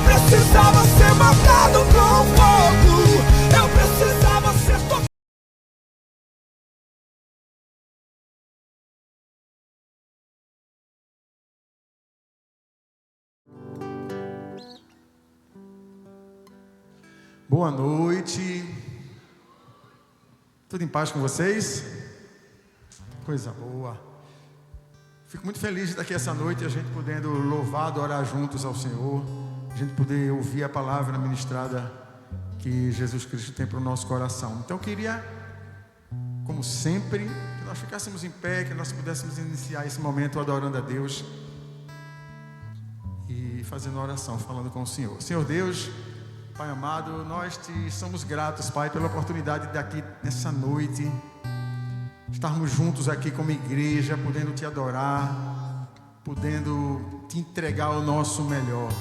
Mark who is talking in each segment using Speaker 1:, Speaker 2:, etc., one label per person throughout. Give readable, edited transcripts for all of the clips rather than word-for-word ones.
Speaker 1: precisava ser matado com fogo, eu precisava ser tocado.
Speaker 2: Boa noite. Tudo em paz com vocês? Coisa boa. Fico muito feliz de estar aqui essa noite, a gente podendo louvar, adorar juntos ao Senhor, a gente poder ouvir a palavra ministrada que Jesus Cristo tem para o nosso coração. Então eu queria, como sempre, que nós ficássemos em pé, que nós pudéssemos iniciar esse momento adorando a Deus e fazendo oração, falando com o Senhor. Senhor Deus, Pai amado, nós te somos gratos, Pai, pela oportunidade de aqui nessa noite estarmos juntos aqui como igreja, podendo te adorar, podendo te entregar o nosso melhor.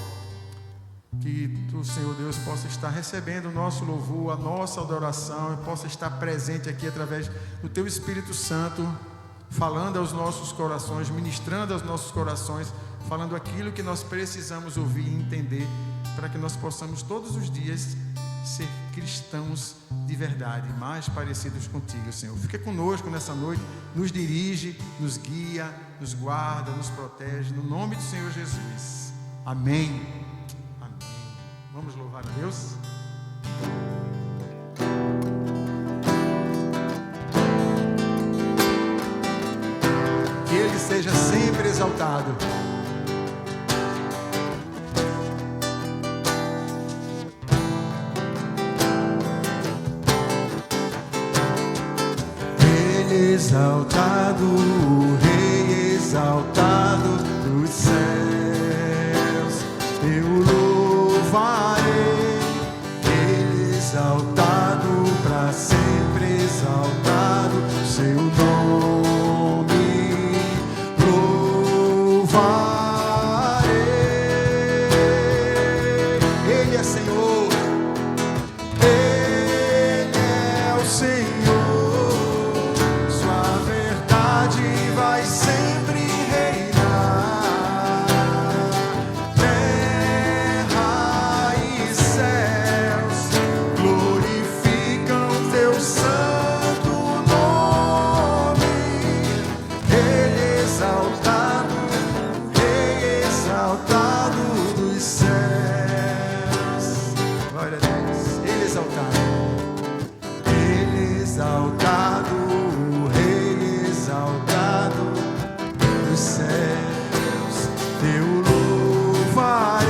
Speaker 2: Que tu, Senhor Deus, possa estar recebendo o nosso louvor, a nossa adoração, e possa estar presente aqui através do teu Espírito Santo, falando aos nossos corações, ministrando aos nossos corações, falando aquilo que nós precisamos ouvir e entender, para que nós possamos todos os dias ser cristãos de verdade, mais parecidos contigo, Senhor. Fica conosco nessa noite, nos dirige, nos guia, nos guarda, nos protege, no nome do Senhor Jesus. Amém. Amém. Vamos louvar a Deus? Que Ele seja sempre exaltado. Exaltado, o Rei exaltado dos céus, eu louvarei. Ele exaltado, para sempre exaltado, seu nome louvarei. Ele é Senhor, Ele é o Senhor. Vai sempre reinar, terra e céus glorificam teu santo nome. Ele exaltado, Rei exaltado dos céus. Glória a Deus. Ele exaltado, Ele exaltado, o Rei exaltado dos céus, eu louvarei,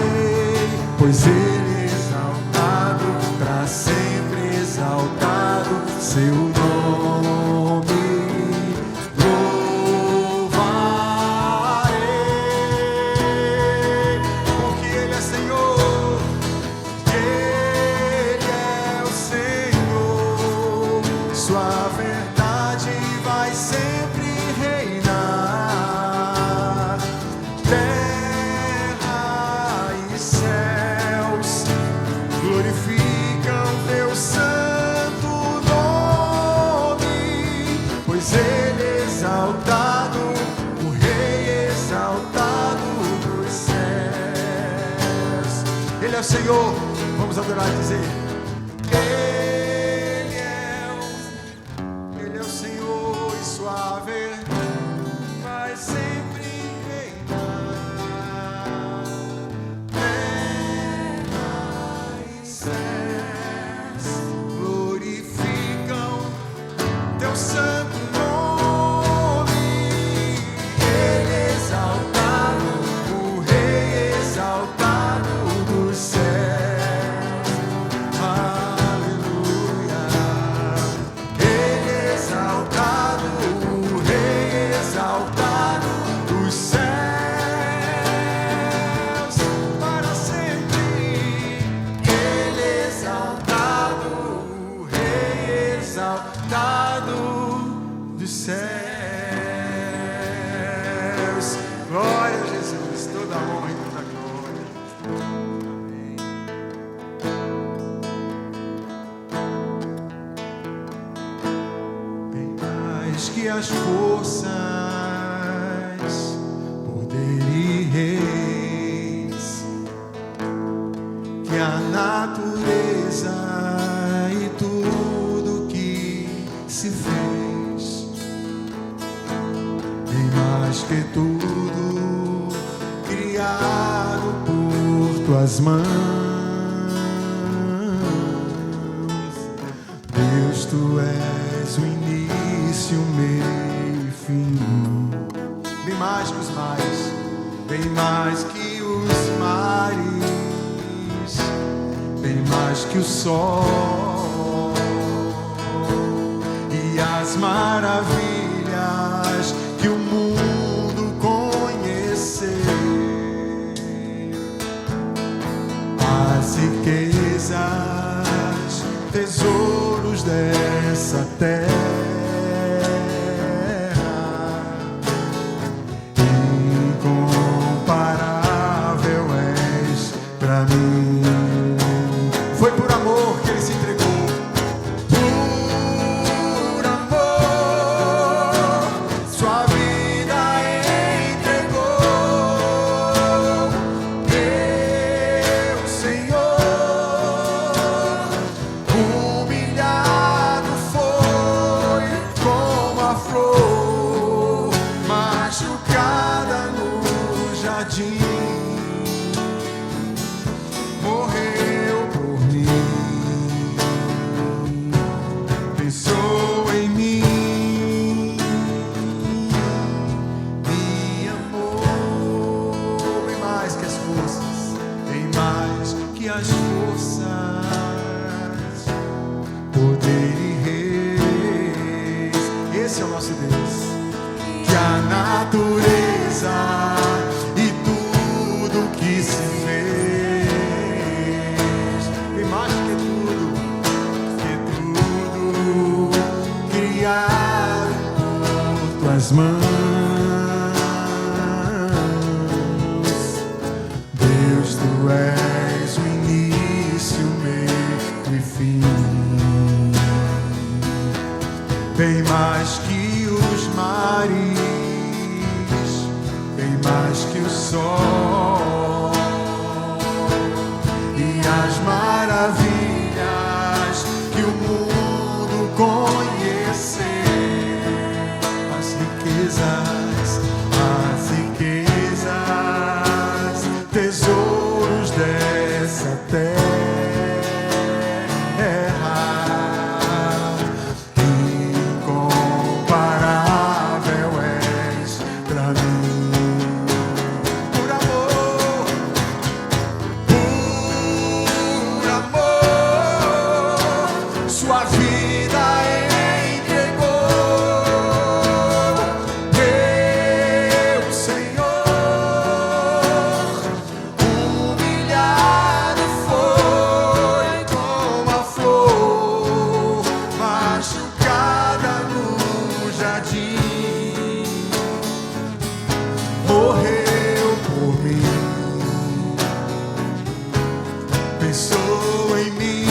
Speaker 2: pois Ele é exaltado, para sempre exaltado, seu nome louvarei, porque Ele é Senhor, Ele é o Senhor, sua verdade vai sempre reinar, terra e céus glorificam teu santo nome, pois Ele é exaltado, o Rei exaltado dos céus. Ele é o Senhor, vamos adorar e dizer: Ele é o Senhor e sua verdade vai sempre reinar, terra e céus glorificam teu santo nome. Ele é exaltado, o Rei exaltado dos céus. mais que as forças, poder e reis, que a natureza e tudo que se fez, bem mais que tudo criado por tuas mãos. Deus, tu és o início, o meio e fim. Bem mais que os mares, bem mais que os mares, bem mais que o sol e as maravilhas que o mundo conheceu, as riquezas, tesouros dessa terra, incomparável és pra mim. Foi por amor que ele se entregou. Por amor, sua vida entregou. Meu Senhor, humilhado foi como a flor machucada no jardim. Morreu por mim, pensou em mim, me amou. Bem mais que as forças, bem mais que as forças, poder e reis. Esse é o nosso Deus, que a natureza e tudo que se fez, bem mais que tudo criado por tuas mãos. Deus, tu és o início, o meio e fim, bem mais que os mares, bem mais que o sol e as maravilhas que o mundo conheceu, as riquezas, tesouros dessa terra, incomparável és pra mim. Por amor, sua vida entregou. Meu Senhor, humilhado foi como a flor machucada no jardim. Morreu por mim, pensou em mim,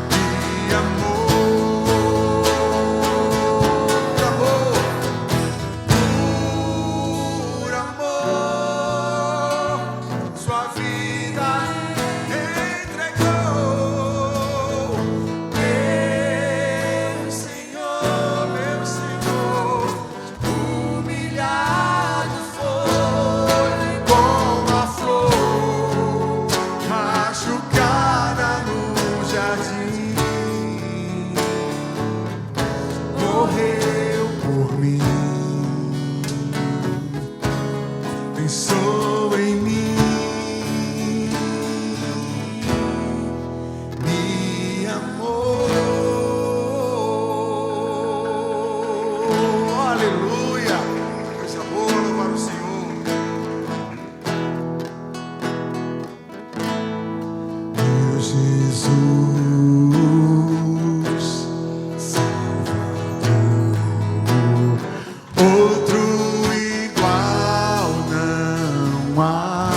Speaker 2: me amou. Por amor, sua vida entregou. Meu Senhor, humilhado foi como a flor machucada no jardim. Morreu por mim, pensou em mim, me amou. Aleluia! Coisa boa, louvar o Senhor. Meu Jesus, Salvador, outro igual não há.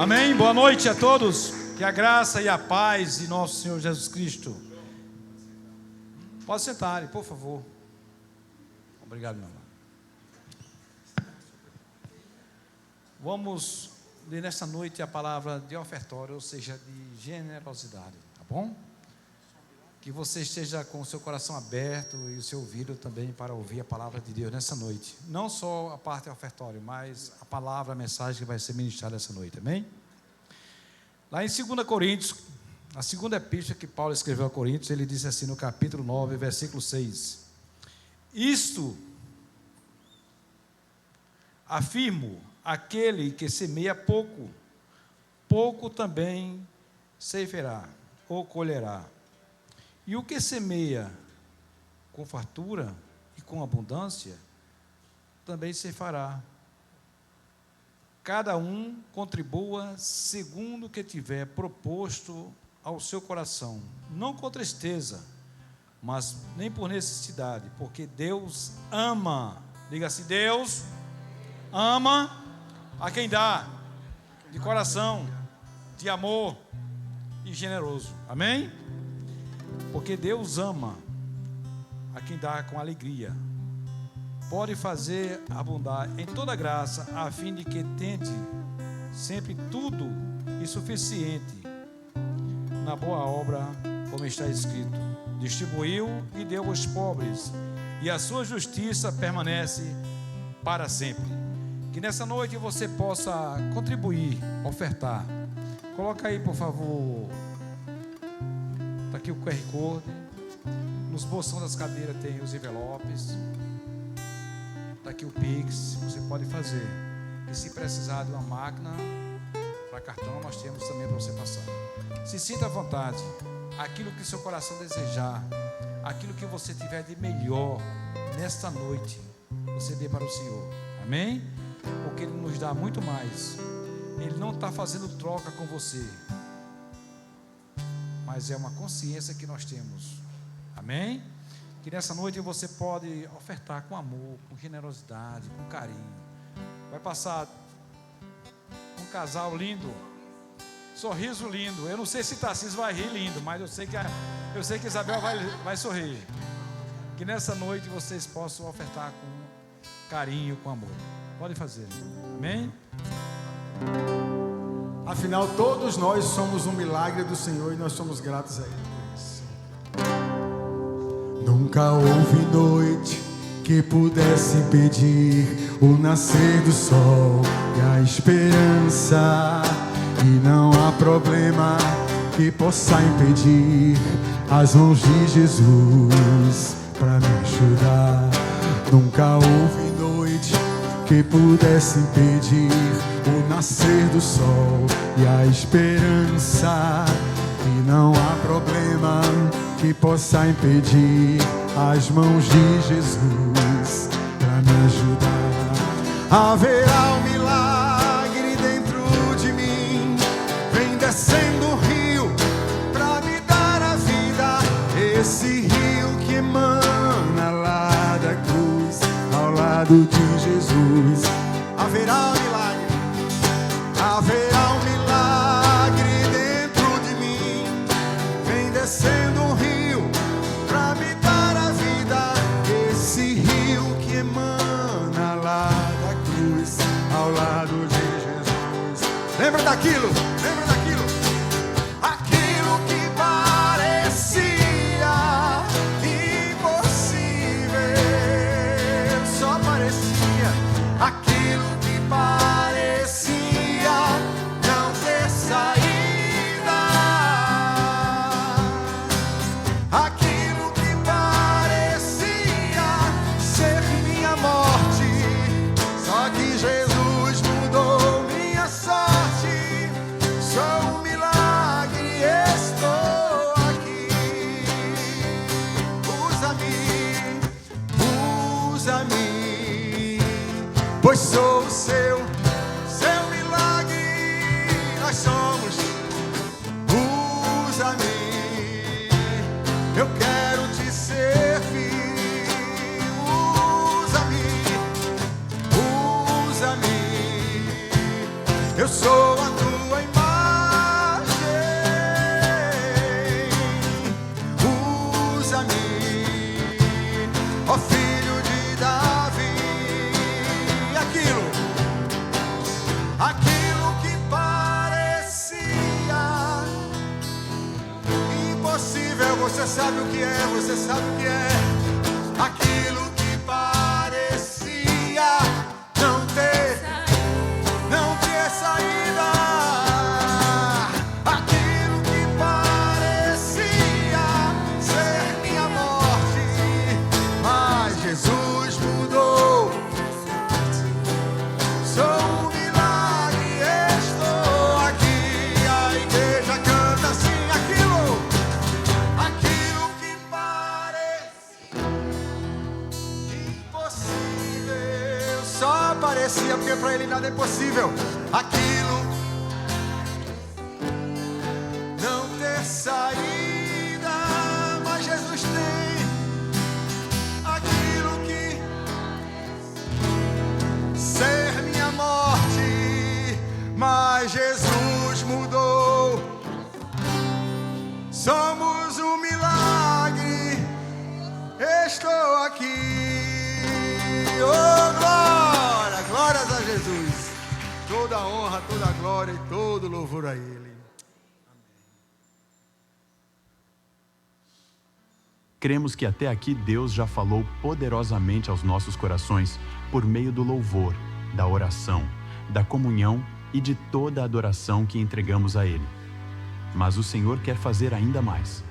Speaker 3: Amém? Boa noite a todos. Que a graça e a paz de nosso Senhor Jesus Cristo. Pode sentar, por favor. Obrigado, meu irmão. Vamos ler nessa noite a palavra de ofertório, ou seja, de generosidade, tá bom? Que você esteja com o seu coração aberto e o seu ouvido também para ouvir a palavra de Deus nessa noite. Não só a parte ofertório, mas a palavra, a mensagem que vai ser ministrada essa noite, amém? Lá em 2 Coríntios, a segunda epístola que Paulo escreveu a Coríntios, ele disse assim no capítulo 9, versículo 6: Isto afirmo, aquele que semeia pouco, pouco também ceifará ou colherá. E o que semeia com fartura e com abundância, também ceifará. Cada um contribua segundo o que tiver proposto ao seu coração, não com tristeza, mas nem por necessidade, porque Deus ama. Diga assim: Deus ama a quem dá, de coração, de amor e generoso. Amém? Porque Deus ama a quem dá com alegria. Pode fazer abundar em toda graça, a fim de que tende sempre tudo e suficiente na boa obra, como está escrito: distribuiu e deu aos pobres, e a sua justiça permanece para sempre. Que nessa noite você possa contribuir, ofertar. Coloca aí, por favor. Está aqui o QR Code. Nos bolsões das cadeiras tem os envelopes. Está aqui o Pix, você pode fazer. E se precisar de uma máquina para cartão, nós temos também para você passar. Se sinta à vontade. Aquilo que seu coração desejar, aquilo que você tiver de melhor nesta noite, você dê para o Senhor. Amém? Porque Ele nos dá muito mais. Ele não está fazendo troca com você, mas é uma consciência que nós temos. Amém? Que nessa noite você pode ofertar com amor, com generosidade, com carinho. Vai passar um casal lindo, sorriso lindo. Eu não sei se Tarcísio vai rir lindo, mas eu sei que Isabel vai sorrir. Que nessa noite vocês possam ofertar com carinho, com amor. Pode fazer. Amém?
Speaker 2: Afinal, todos nós somos um milagre do Senhor e nós somos gratos a Ele por isso. Nunca houve noite que pudesse impedir o nascer do sol e a esperança. E não há problema que possa impedir as mãos de Jesus para me ajudar. Nunca houve noite que pudesse impedir o nascer do sol e a esperança. E não há problema que possa impedir as mãos de Jesus para me ajudar. Haverá um milagre dentro de mim, vem descendo um rio para me dar a vida. Esse rio que emana lá da cruz, ao lado de Jesus. Haverá um milagre, haverá um milagre dentro de mim, vem descendo um rio para me dar a vida. Esse rio que emana lá da cruz, ao lado de Jesus. Lembra daquilo? Lembra daquilo? Aquilo que parecia impossível, só parecia. Aquilo que parecia não ter saída, aquilo que parecia ser minha morte, só que Jesus mudou minha sorte. Sou um milagre, estou aqui. Usa-me, pois sou o seu milagre. Nós somos. Usa-me, eu quero te servir. Usa-me, eu sou a tua sabe o que é, você sabe o que é. Aquilo que parecia não ter saída. Aquilo que parecia ser minha morte, mas Jesus mudou. Sou um milagre, estou aqui. A igreja canta assim: aquilo que parecia impossível, só parecia, porque para ele nada é impossível. Aquilo não ter saída, mas Jesus tem. Aquilo que ser minha morte, mas Jesus mudou. Somos um milagre, estou aqui. Oh, glória, glórias a Jesus. Toda a honra, toda a glória e todo o louvor a Ele.
Speaker 4: Cremos que até aqui Deus já falou poderosamente aos nossos corações por meio do louvor, da oração, da comunhão e de toda a adoração que entregamos a Ele. Mas o Senhor quer fazer ainda mais.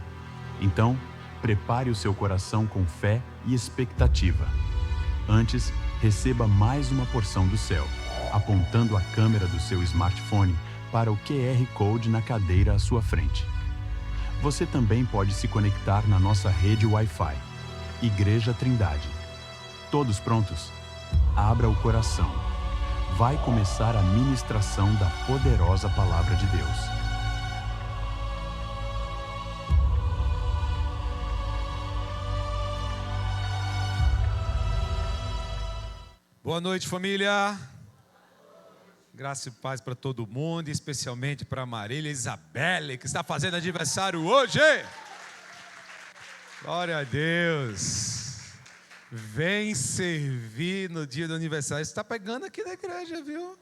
Speaker 4: Então, prepare o seu coração com fé e expectativa. Antes, receba mais uma porção do céu, apontando a câmera do seu smartphone para o QR Code na cadeira à sua frente. Você também pode se conectar na nossa rede Wi-Fi, Igreja Trindade. Todos prontos? Abra o coração. Vai começar a ministração da poderosa Palavra de Deus.
Speaker 3: Boa noite, família. Graça e paz para todo mundo, especialmente para Marília Isabelle, que está fazendo aniversário hoje. Glória a Deus. Vem servir no dia do aniversário. Está pegando aqui na igreja, viu?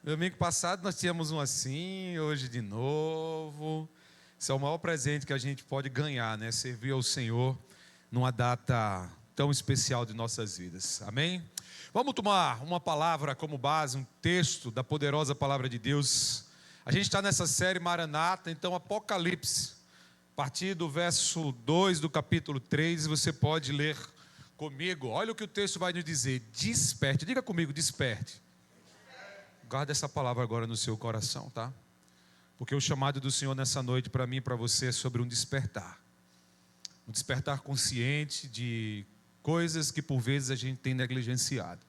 Speaker 3: Domingo passado nós tínhamos um assim, hoje de novo. Esse é o maior presente que a gente pode ganhar, né? Servir ao Senhor numa data tão especial de nossas vidas. Amém? Vamos tomar uma palavra como base, um texto da poderosa palavra de Deus. A gente está nessa série Maranata, então Apocalipse, a partir do verso 2 do capítulo 3, você pode ler comigo. Olha o que o texto vai nos dizer: desperte, diga comigo, desperte. Guarda essa palavra agora no seu coração, tá? Porque o chamado do Senhor nessa noite para mim e para você é sobre um despertar consciente de coisas que por vezes a gente tem negligenciado.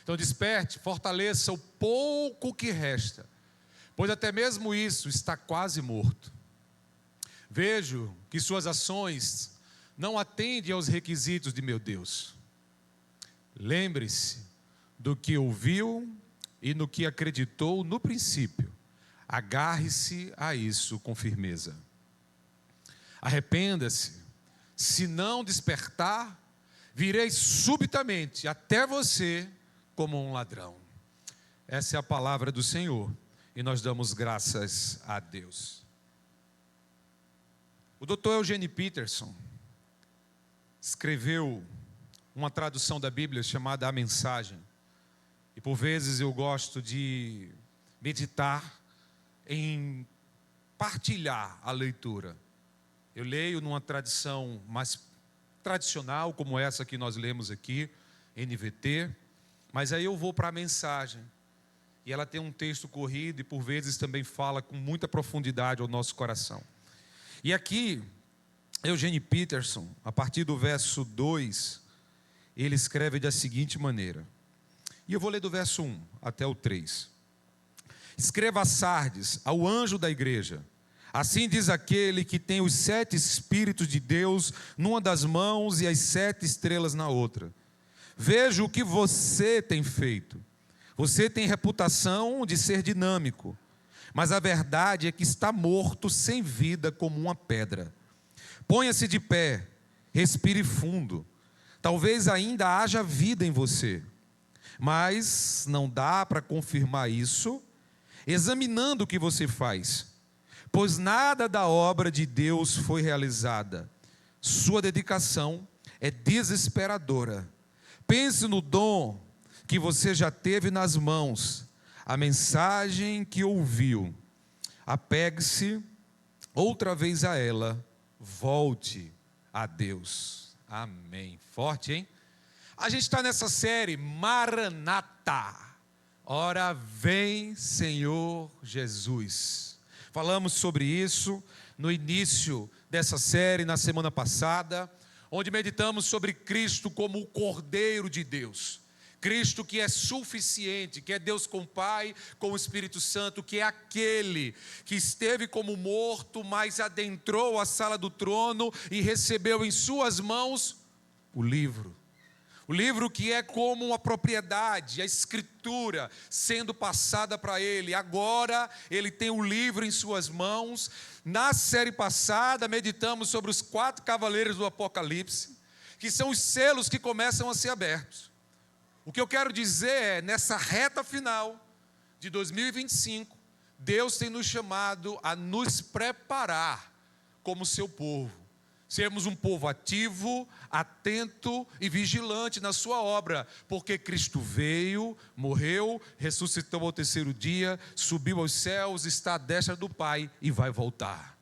Speaker 3: Então desperte, fortaleça o pouco que resta, pois até mesmo isso está quase morto. Vejo que suas ações não atendem aos requisitos de meu Deus. Lembre-se do que ouviu e no que acreditou no princípio. Agarre-se a isso com firmeza. Arrependa-se, se não despertar, virei subitamente até você como um ladrão. Essa é a palavra do Senhor e nós damos graças a Deus. O Dr. Eugene Peterson escreveu uma tradução da Bíblia chamada A Mensagem. E por vezes eu gosto de meditar em partilhar a leitura. Eu leio numa tradição mais tradicional, como essa que nós lemos aqui, NVT, mas aí eu vou para a mensagem, e ela tem um texto corrido, e por vezes também fala com muita profundidade ao nosso coração. E aqui, Eugene Peterson, a partir do verso 2, ele escreve da seguinte maneira, e eu vou ler do verso 1 até o 3. Escreva a Sardes, ao anjo da igreja: assim diz aquele que tem os 7 Espíritos de Deus numa das mãos e as 7 estrelas na outra. Veja o que você tem feito. Você tem reputação de ser dinâmico, mas a verdade é que está morto sem vida como uma pedra. Ponha-se de pé, respire fundo. Talvez ainda haja vida em você, mas não dá para confirmar isso examinando o que você faz. Pois nada da obra de Deus foi realizada,
Speaker 5: sua dedicação é desesperadora. Pense no dom que você já teve nas mãos, a mensagem que ouviu. Apegue-se outra vez a ela, volte a Deus. Amém. Forte, hein? A gente está nessa série Maranata. Ora vem, Senhor Jesus. Falamos sobre isso no início dessa série, na semana passada, onde meditamos sobre Cristo como o Cordeiro de Deus. Cristo que é suficiente, que é Deus com o Pai, com o Espírito Santo, que é aquele que esteve como morto, mas adentrou a sala do trono e recebeu em suas mãos o livro. O livro que é como uma propriedade, a escritura sendo passada para ele. Agora ele tem o livro em suas mãos. Na série passada meditamos sobre os 4 cavaleiros do Apocalipse, que são os selos que começam a ser abertos. O que eu quero dizer é, nessa reta final de 2025, Deus tem nos chamado a nos preparar como seu povo. Sermos um povo ativo, atento e vigilante na sua obra, porque Cristo veio, morreu, ressuscitou ao 3º dia, subiu aos céus, está à destra do Pai e vai voltar.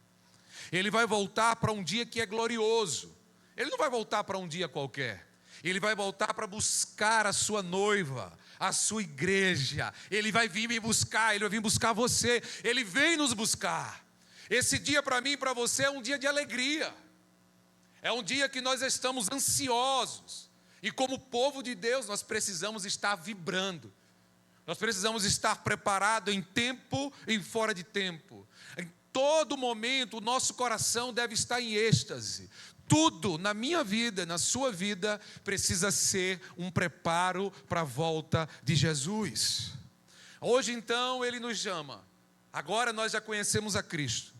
Speaker 5: Ele vai voltar para um dia que é glorioso. Ele não vai voltar para um dia qualquer. Ele vai voltar para buscar a sua noiva, a sua igreja. Ele vai vir me buscar, ele vai vir buscar você. Ele vem nos buscar. Esse dia para mim e para você é um dia de alegria. É um dia que nós estamos ansiosos. E como povo de Deus, nós precisamos estar vibrando. Nós precisamos estar preparados em tempo e fora de tempo. Em todo momento, o nosso coração deve estar em êxtase. Tudo na minha vida, na sua vida, precisa ser um preparo para a volta de Jesus. Hoje, então, Ele nos chama. Agora nós já conhecemos a Cristo.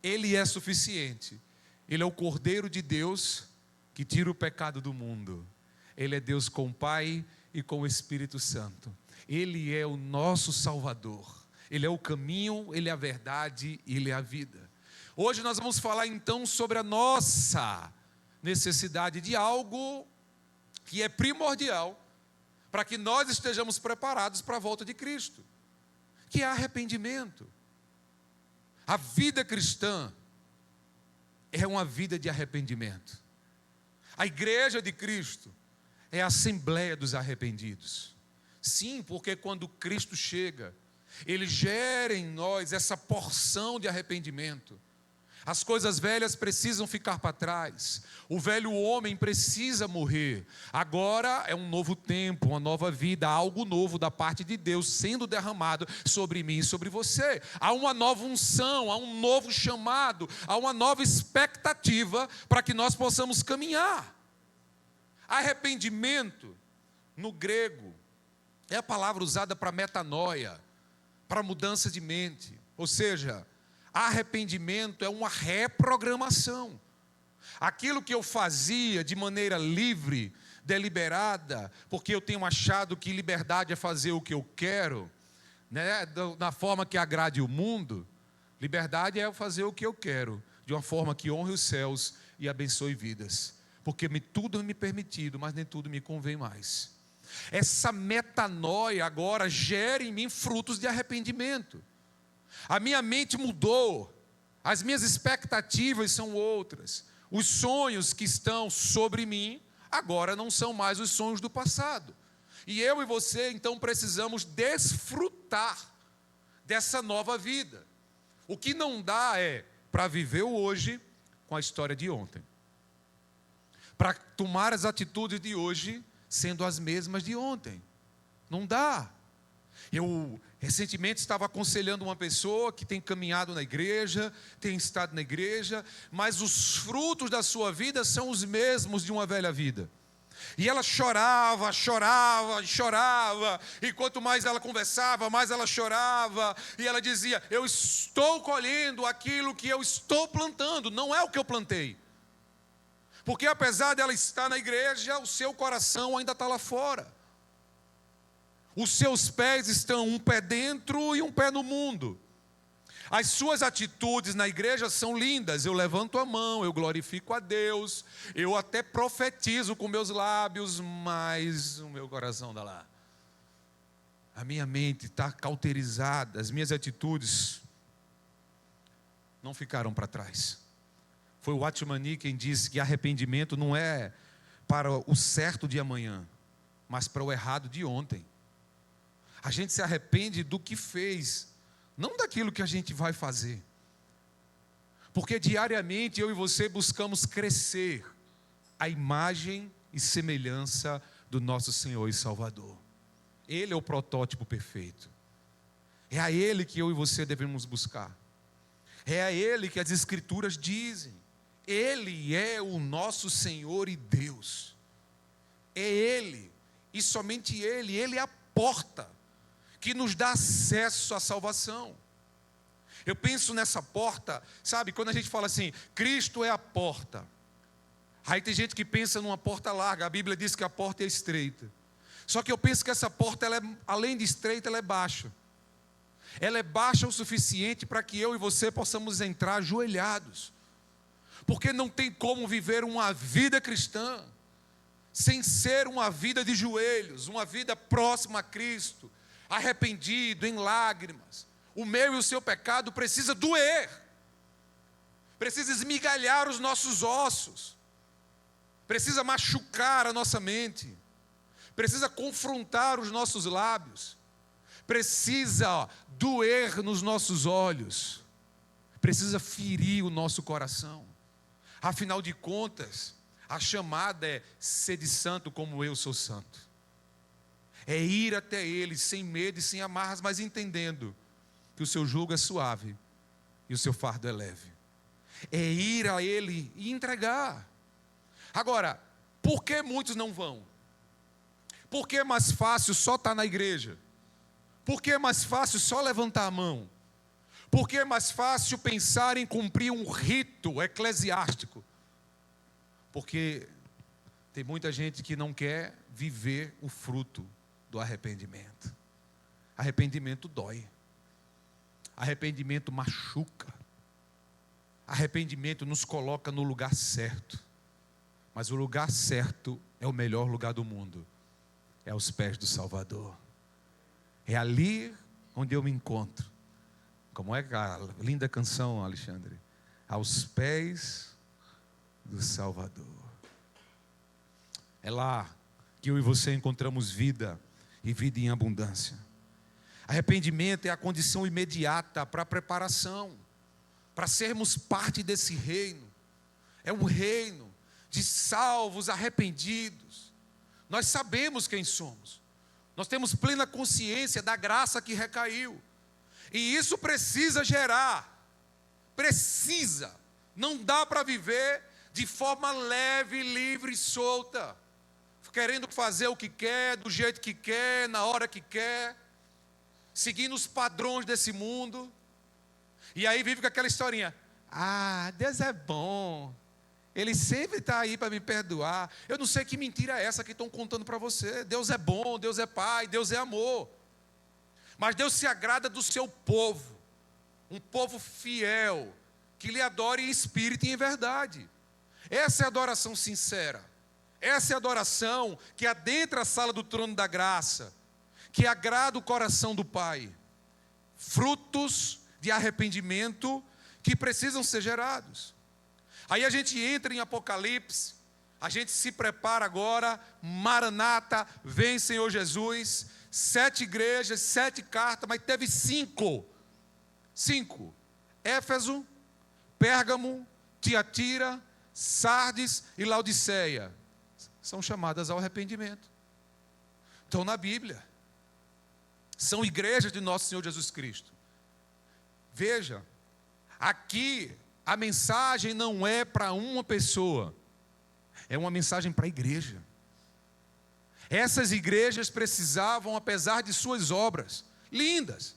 Speaker 5: Ele é suficiente. Ele é o Cordeiro de Deus que tira o pecado do mundo. Ele é Deus com o Pai e com o Espírito Santo. Ele é o nosso Salvador. Ele é o caminho, Ele é a verdade, Ele é a vida. Hoje nós vamos falar então sobre a nossa necessidade de algo que é primordial para que nós estejamos preparados para a volta de Cristo, que é arrependimento. A vida cristã é uma vida de arrependimento. A igreja de Cristo é a assembleia dos arrependidos. Sim, porque quando Cristo chega, Ele gera em nós essa porção de arrependimento. As coisas velhas precisam ficar para trás. O velho homem precisa morrer. Agora é um novo tempo, uma nova vida, algo novo da parte de Deus sendo derramado sobre mim e sobre você. Há uma nova unção, há um novo chamado, há uma nova expectativa para que nós possamos caminhar. Arrependimento, no grego, é a palavra usada para metanoia, para mudança de mente. Ou seja, arrependimento é uma reprogramação. Aquilo que eu fazia de maneira livre, deliberada, porque eu tenho achado que liberdade é fazer o que eu quero, né, na forma que agrade o mundo. Liberdade é fazer o que eu quero, de uma forma que honre os céus e abençoe vidas. Porque tudo é me permitido, mas nem tudo me convém mais. Essa metanoia agora gera em mim frutos de arrependimento. A minha mente mudou, as minhas expectativas são outras. Os sonhos que estão sobre mim, agora não são mais os sonhos do passado. E eu e você, então, precisamos desfrutar dessa nova vida. O que não dá é para viver o hoje com a história de ontem. Para tomar as atitudes de hoje sendo as mesmas de ontem. Não dá. Eu recentemente estava aconselhando uma pessoa que tem caminhado na igreja, tem estado na igreja, mas os frutos da sua vida são os mesmos de uma velha vida. E ela chorava, e quanto mais ela conversava, mais ela chorava, e ela dizia: eu estou colhendo aquilo que eu estou plantando, não é o que eu plantei. Porque apesar dela estar na igreja, o seu coração ainda está lá fora. Os seus pés estão um pé dentro e um pé no mundo. As suas atitudes na igreja são lindas. Eu levanto a mão, eu glorifico a Deus, eu até profetizo com meus lábios, mas o meu coração está lá. A minha mente está cauterizada, as minhas atitudes não ficaram para trás. Foi o Watchman Nee quem disse que arrependimento não é para o certo de amanhã, mas para o errado de ontem. A gente se arrepende do que fez, não daquilo que a gente vai fazer. Porque diariamente eu e você buscamos crescer a imagem e semelhança do nosso Senhor e Salvador. Ele é o protótipo perfeito. É a Ele que eu e você devemos buscar. É a Ele que as Escrituras dizem. Ele é o nosso Senhor e Deus. É Ele, e somente Ele. Ele é a porta que nos dá acesso à salvação. Eu penso nessa porta, sabe, quando a gente fala assim, Cristo é a porta. Aí tem gente que pensa numa porta larga, a Bíblia diz que a porta é estreita. Só que eu penso que essa porta, ela é, além de estreita, ela é baixa. Ela é baixa o suficiente para que eu e você possamos entrar ajoelhados. Porque não tem como viver uma vida cristã sem ser uma vida de joelhos, uma vida próxima a Cristo, arrependido, em lágrimas. O meu e o seu pecado precisa doer, precisa esmigalhar os nossos ossos, precisa machucar a nossa mente, precisa confrontar os nossos lábios, precisa doer nos nossos olhos, precisa ferir o nosso coração. Afinal de contas, a chamada é: sede santo como eu sou santo. É ir até Ele sem medo e sem amarras, mas entendendo que o seu jugo é suave e o seu fardo é leve. É ir a Ele e entregar. Agora, por que muitos não vão? Por que é mais fácil só estar na igreja? Por que é mais fácil só levantar a mão? Por que é mais fácil pensar em cumprir um rito eclesiástico? Porque tem muita gente que não quer viver o fruto do arrependimento. Arrependimento dói. Arrependimento machuca. Arrependimento nos coloca no lugar certo. Mas o lugar certo é o melhor lugar do mundo. É aos pés do Salvador. É ali onde eu me encontro. Como é a linda canção, Alexandre? Aos pés do Salvador. É lá que eu e você encontramos vida e vida em abundância. Arrependimento é a condição imediata para a preparação, para sermos parte desse reino. É um reino de salvos arrependidos. Nós sabemos quem somos. Nós temos plena consciência da graça que recaiu. E isso precisa gerar. Precisa. Não dá para viver de forma leve, livre e solta, querendo fazer o que quer, do jeito que quer, na hora que quer, seguindo os padrões desse mundo. E aí vive com aquela historinha: ah, Deus é bom, Ele sempre está aí para me perdoar. Eu não sei que mentira é essa que estão contando para você. Deus é bom, Deus é Pai, Deus é amor. Mas Deus se agrada do seu povo, um povo fiel, que lhe adore em espírito e em verdade. Essa é a adoração sincera. Essa é a adoração que adentra a sala do trono da graça, que agrada o coração do Pai. Frutos de arrependimento que precisam ser gerados. Aí a gente entra em Apocalipse, a gente se prepara agora, Maranata, vem Senhor Jesus, 7 igrejas, 7 cartas, mas teve 5. Éfeso, Pérgamo, Tiatira, Sardes e Laodiceia. São chamadas ao arrependimento. Estão na Bíblia. São igrejas de nosso Senhor Jesus Cristo. Veja, aqui a mensagem não é para uma pessoa, é uma mensagem para a igreja. Essas igrejas precisavam, apesar de suas obras lindas,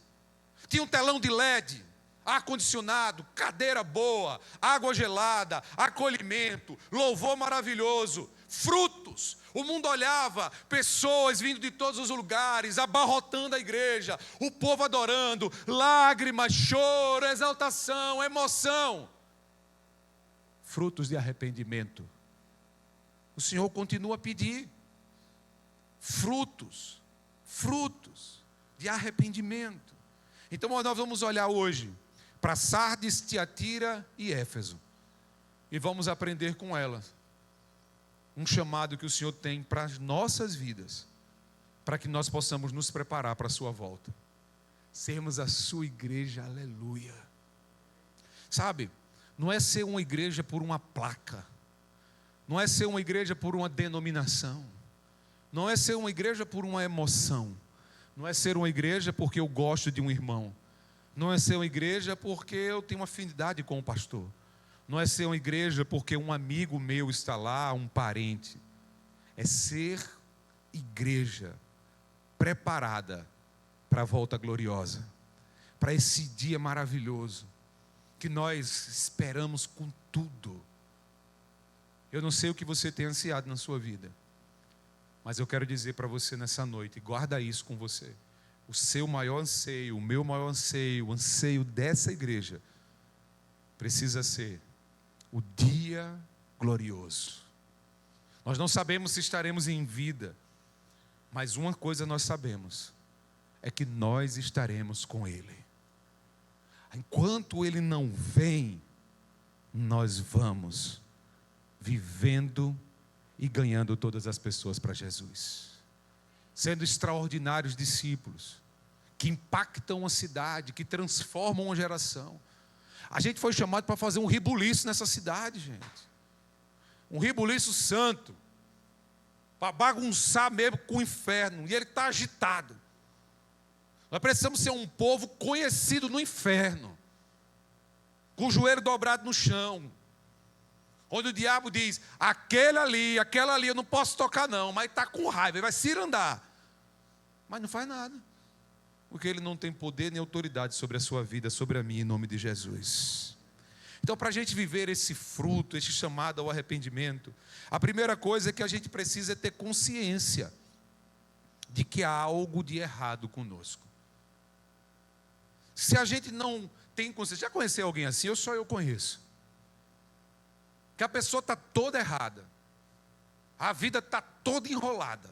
Speaker 5: tinha um telão de LED, ar-condicionado, cadeira boa, água gelada, acolhimento, louvor maravilhoso, frutos. frutos. O mundo olhava, pessoas vindo de todos os lugares, abarrotando a igreja, o povo adorando, lágrimas, choro, exaltação, emoção. Frutos de arrependimento. O Senhor continua a pedir frutos de arrependimento. Então nós vamos olhar hoje para Sardes, Tiatira e Éfeso. E vamos aprender com elas um chamado que o Senhor tem para as nossas vidas, para que nós possamos nos preparar para a sua volta. Sermos a sua igreja, aleluia. Sabe, não é ser uma igreja por uma placa, não é ser uma igreja por uma denominação, não é ser uma igreja por uma emoção, não é ser uma igreja porque eu gosto de um irmão, não é ser uma igreja porque eu tenho afinidade com o pastor, não é ser uma igreja porque um amigo meu está lá, um parente. É ser igreja preparada para a volta gloriosa, para esse dia maravilhoso, que nós esperamos com tudo. Eu não sei o que você tem ansiado na sua vida, mas eu quero dizer para você nessa noite, guarda isso com você. O seu maior anseio, o meu maior anseio, o anseio dessa igreja, precisa ser o dia glorioso. Nós não sabemos se estaremos em vida, mas uma coisa nós sabemos, é que nós estaremos com Ele. Enquanto Ele não vem, nós vamos vivendo e ganhando todas as pessoas para Jesus, sendo extraordinários discípulos, que impactam a cidade, que transformam uma geração. A gente foi chamado para fazer um rebuliço nessa cidade, gente. Um rebuliço santo, para bagunçar mesmo com o inferno, e ele está agitado. Nós precisamos ser um povo conhecido no inferno, com o joelho dobrado no chão, onde o diabo diz, aquela ali eu não posso tocar não, mas está com raiva, ele vai cirandar, mas não faz nada, porque ele não tem poder nem autoridade sobre a sua vida, sobre a minha, em nome de Jesus. Então, para a gente viver esse fruto, esse chamado ao arrependimento, a primeira coisa é que a gente precisa ter consciência de que há algo de errado conosco. Se a gente não tem consciência, já conheceu alguém assim? Eu conheço. Que a pessoa está toda errada, a vida está toda enrolada,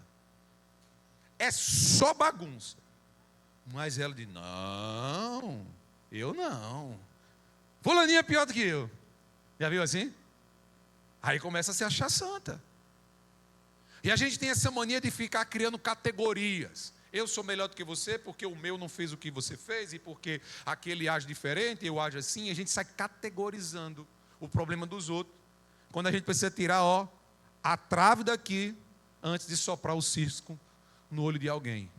Speaker 5: é só bagunça. Mas ela diz, não, eu não. Fulaninha é pior do que eu. Já viu assim? Aí começa a se achar santa. E a gente tem essa mania de ficar criando categorias. Eu sou melhor do que você porque o meu não fez o que você fez, e porque aquele age diferente, eu ajo assim. A gente sai categorizando o problema dos outros, quando a gente precisa tirar a trave daqui, antes de soprar o cisco no olho de alguém.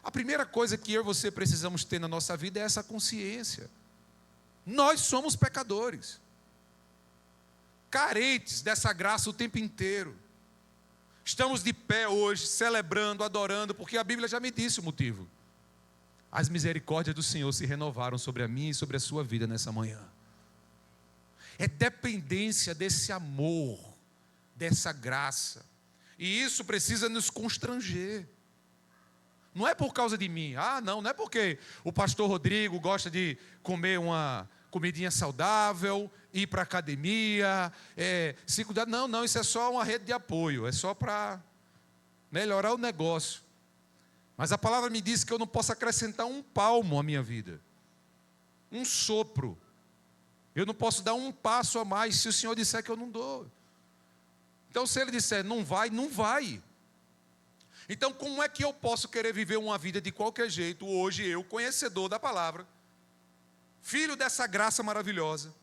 Speaker 5: A primeira coisa que eu e você precisamos ter na nossa vida é essa consciência. Nós somos pecadores, carentes dessa graça o tempo inteiro. Estamos de pé hoje, celebrando, adorando, porque a Bíblia já me disse o motivo. As misericórdias do Senhor se renovaram sobre a minha e sobre a sua vida nessa manhã. É dependência desse amor, dessa graça. E isso precisa nos constranger. Não é por causa de mim. Não é porque o pastor Rodrigo gosta de comer uma comidinha saudável, ir para a academia, se cuidar. Não, isso é só uma rede de apoio, é só para melhorar o negócio. Mas a palavra me diz que eu não posso acrescentar um palmo à minha vida, um sopro. Eu não posso dar um passo a mais se o Senhor disser que eu não dou. Então, se Ele disser não vai, não vai. Então, como é que eu posso querer viver uma vida de qualquer jeito, hoje eu, conhecedor da palavra, filho dessa graça maravilhosa,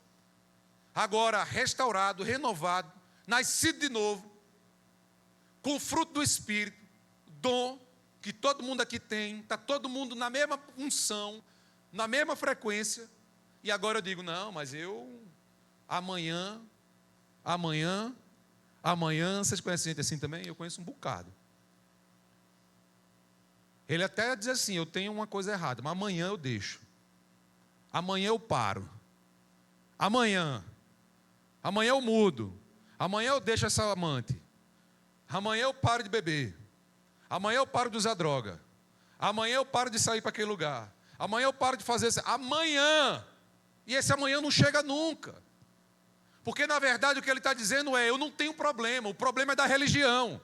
Speaker 5: agora restaurado, renovado, nascido de novo, com o fruto do Espírito, dom que todo mundo aqui tem, está todo mundo na mesma unção, na mesma frequência, e agora eu digo, não, mas eu, amanhã, vocês conhecem gente assim também? Eu conheço um bocado. Ele até diz assim, eu tenho uma coisa errada, mas amanhã eu deixo. Amanhã eu paro. Amanhã eu mudo. Amanhã eu deixo essa amante. Amanhã eu paro de beber. Amanhã eu paro de usar droga. Amanhã eu paro de sair para aquele lugar. Amanhã eu paro de fazer isso. Amanhã. E esse amanhã não chega nunca. Porque na verdade o que ele está dizendo é: eu não tenho problema. O problema é da religião.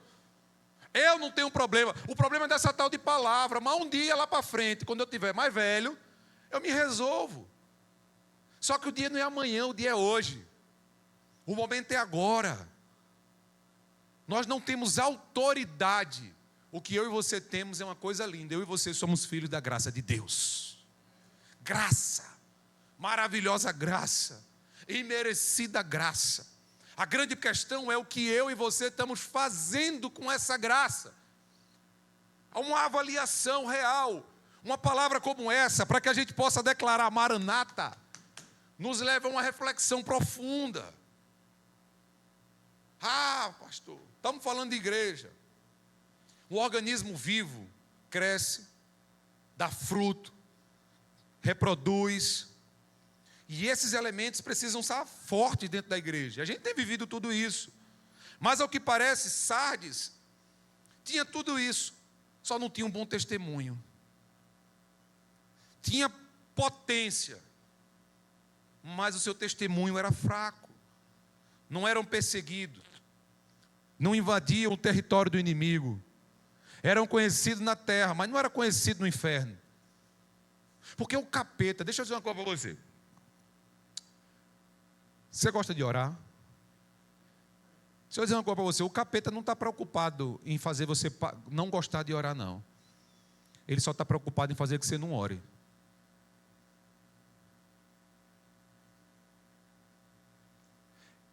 Speaker 5: Eu não tenho problema. O problema é dessa tal de palavra. Mas um dia lá para frente, quando eu estiver mais velho, eu me resolvo. Só que o dia não é amanhã, o dia é hoje. O momento é agora. Nós não temos autoridade. O que eu e você temos é uma coisa linda. Eu e você somos filhos da graça de Deus. Graça. Maravilhosa graça. Imerecida graça. A grande questão é o que eu e você estamos fazendo com essa graça. Há uma avaliação real. Uma palavra como essa, para que a gente possa declarar Maranata, nos leva a uma reflexão profunda. Ah, pastor, estamos falando de igreja. Um organismo vivo cresce, dá fruto, reproduz. E esses elementos precisam estar fortes dentro da igreja. A gente tem vivido tudo isso. Mas ao que parece, Sardes tinha tudo isso, só não tinha um bom testemunho. Tinha potência, mas o seu testemunho era fraco. Não eram perseguidos, não invadiam o território do inimigo. Eram conhecidos na terra, mas não era conhecido no inferno. Porque o capeta, deixa eu dizer uma coisa para você. Você gosta de orar? Deixa eu dizer uma coisa para você. O capeta não está preocupado em fazer você não gostar de orar, não. Ele só está preocupado em fazer que você não ore.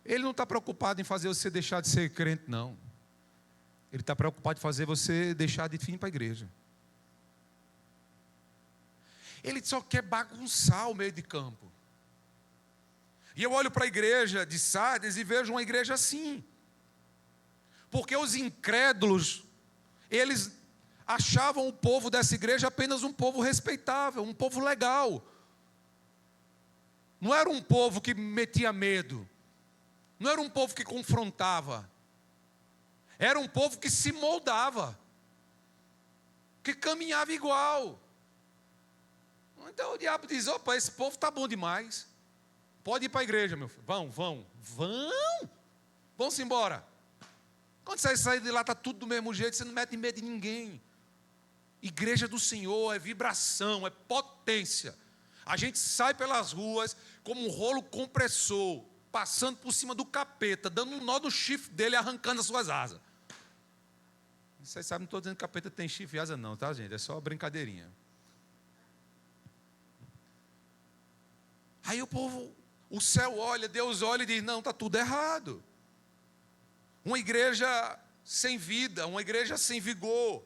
Speaker 5: Ele não está preocupado em fazer você deixar de ser crente, não. Ele está preocupado em fazer você deixar de vir para a igreja. Ele só quer bagunçar o meio de campo. E eu olho para a igreja de Sardes e vejo uma igreja assim. Porque os incrédulos, eles achavam o povo dessa igreja apenas um povo respeitável, um povo legal. Não era um povo que metia medo. Não era um povo que confrontava. Era um povo que se moldava. Que caminhava igual. Então o diabo diz: opa, esse povo está bom demais. Pode ir para a igreja, meu filho. Vão-se embora. Quando você sair de lá, está tudo do mesmo jeito, você não mete medo de ninguém. Igreja do Senhor é vibração, é potência. A gente sai pelas ruas como um rolo compressor, passando por cima do capeta, dando um nó no chifre dele, arrancando as suas asas. Vocês sabem, não estou dizendo que capeta tem chifre e asa não, tá, gente? É só brincadeirinha. Aí o povo, o céu olha, Deus olha e diz: não, está tudo errado. Uma igreja sem vida, uma igreja sem vigor,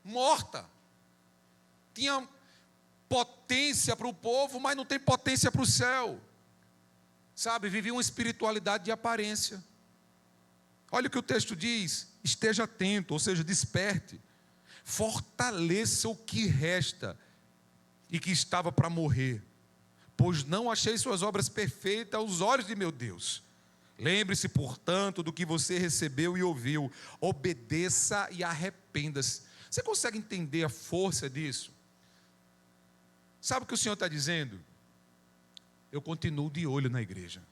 Speaker 5: morta. Tinha potência para o povo, mas não tem potência para o céu. Sabe, vivia uma espiritualidade de aparência. Olha o que o texto diz: esteja atento, ou seja, desperte. Fortaleça o que resta e que estava para morrer. Pois não achei suas obras perfeitas aos olhos de meu Deus. Lembre-se, portanto, do que você recebeu e ouviu. Obedeça e arrependa-se. Você consegue entender a força disso? Sabe o que o Senhor está dizendo? Eu continuo de olho na igreja.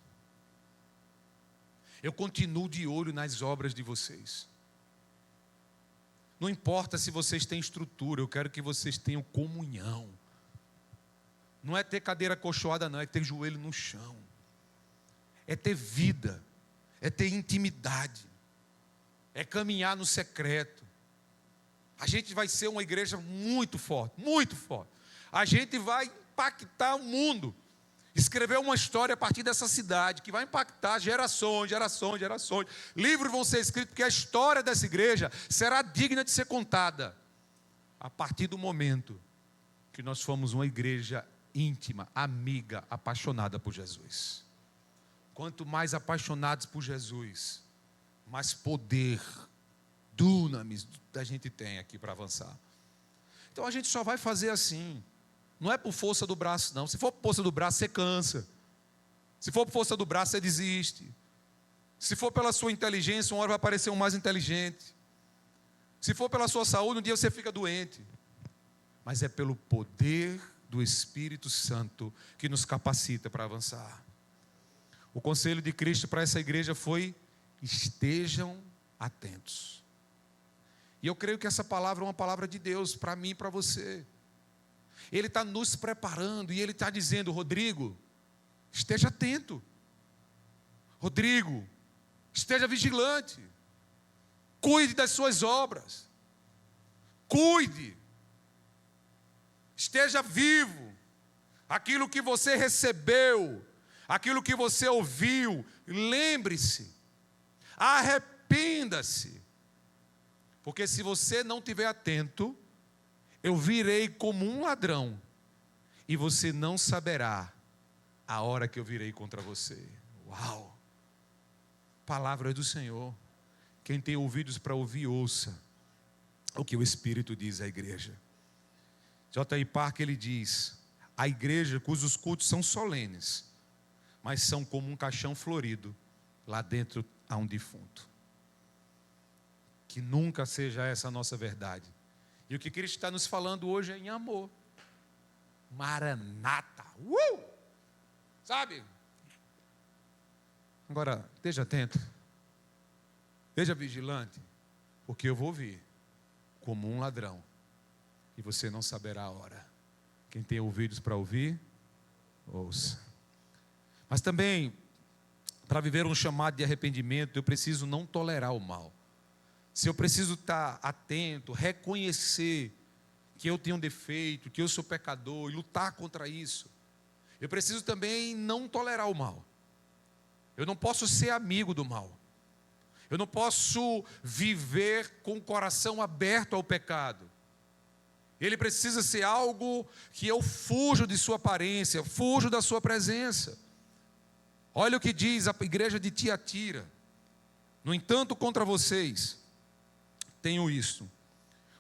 Speaker 5: Eu continuo de olho nas obras de vocês. Não importa se vocês têm estrutura, eu quero que vocês tenham comunhão. Não é ter cadeira acolchoada, não, é ter joelho no chão. É ter vida, é ter intimidade, é caminhar no secreto. A gente vai ser uma igreja muito forte, muito forte. A gente vai impactar o mundo. Escrever uma história a partir dessa cidade, que vai impactar gerações, gerações, gerações. Livros vão ser escritos, porque a história dessa igreja será digna de ser contada. A partir do momento que nós fomos uma igreja íntima, amiga, apaixonada por Jesus. Quanto mais apaixonados por Jesus, mais poder, dunamis, a gente tem aqui para avançar. Então a gente só vai fazer assim. Não é por força do braço, não. Se for por força do braço, você cansa. Se for por força do braço, você desiste. Se for pela sua inteligência, uma hora vai aparecer um mais inteligente. Se for pela sua saúde, um dia você fica doente. Mas é pelo poder do Espírito Santo que nos capacita para avançar. O conselho de Cristo para essa igreja foi: estejam atentos. E eu creio que essa palavra é uma palavra de Deus para mim e para você. Ele está nos preparando e Ele está dizendo: Rodrigo, esteja atento. Rodrigo, esteja vigilante. Cuide das suas obras. Cuide. Esteja vivo. Aquilo que você recebeu, aquilo que você ouviu, lembre-se. Arrependa-se. Porque se você não estiver atento, eu virei como um ladrão, e você não saberá a hora que eu virei contra você. Uau! Palavra do Senhor. Quem tem ouvidos para ouvir, ouça o que o Espírito diz à igreja. J.I. Parker, ele diz: a igreja cujos cultos são solenes, mas são como um caixão florido, lá dentro há um defunto. Que nunca seja essa a nossa verdade. E o que Cristo está nos falando hoje é em amor. Maranata. Sabe? Agora, esteja atento. Esteja vigilante. Porque eu vou vir como um ladrão. E você não saberá a hora. Quem tem ouvidos para ouvir, ouça. Mas também, para viver um chamado de arrependimento, eu preciso não tolerar o mal. Se eu preciso estar atento, reconhecer que eu tenho um defeito, que eu sou pecador, e lutar contra isso, eu preciso também não tolerar o mal. Eu não posso ser amigo do mal. Eu não posso viver com o coração aberto ao pecado. Ele precisa ser algo que eu fujo de sua aparência, fujo da sua presença. Olha o que diz a igreja de Tiatira: no entanto, contra vocês tenho isto: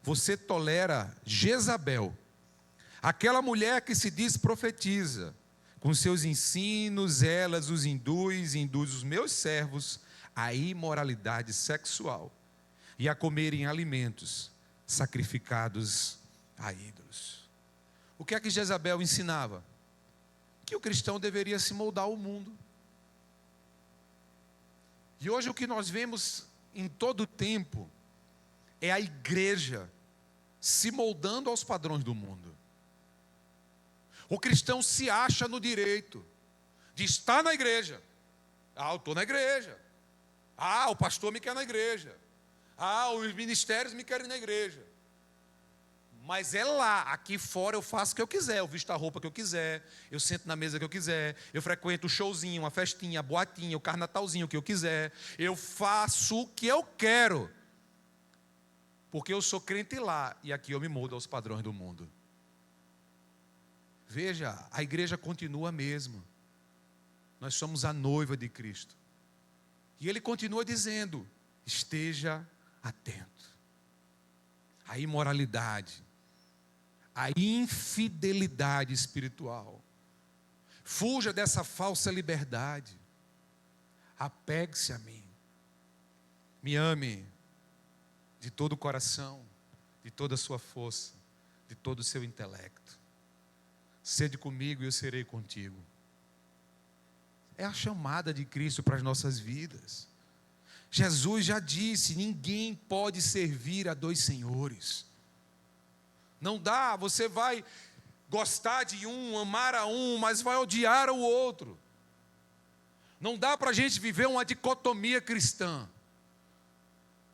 Speaker 5: você tolera Jezabel, aquela mulher que se diz profetiza. Com seus ensinos, elas os induz os meus servos à imoralidade sexual e a comerem alimentos sacrificados a ídolos. O que é que Jezabel ensinava? Que o cristão deveria se moldar ao mundo. E hoje o que nós vemos em todo o tempo é a igreja se moldando aos padrões do mundo. O cristão se acha no direito de estar na igreja. Eu estou na igreja. O pastor me quer na igreja. Os ministérios me querem na igreja. Mas é lá, aqui fora eu faço o que eu quiser. Eu visto a roupa que eu quiser, eu sento na mesa que eu quiser, eu frequento o showzinho, a festinha, a boatinha, o carnatalzinho que eu quiser. Eu faço o que eu quero. Porque eu sou crente lá e aqui eu me moldo aos padrões do mundo. Veja, a igreja continua a mesma. Nós somos a noiva de Cristo. E ele continua dizendo: esteja atento. A imoralidade, a infidelidade espiritual. Fuja dessa falsa liberdade. Apegue-se a mim. Me ame de todo o coração, de toda a sua força, de todo o seu intelecto. Sede comigo e eu serei contigo. É a chamada de Cristo para as nossas vidas. Jesus já disse: ninguém pode servir a dois senhores. Não dá, você vai gostar de um, amar a um, mas vai odiar o outro. Não dá para a gente viver uma dicotomia cristã.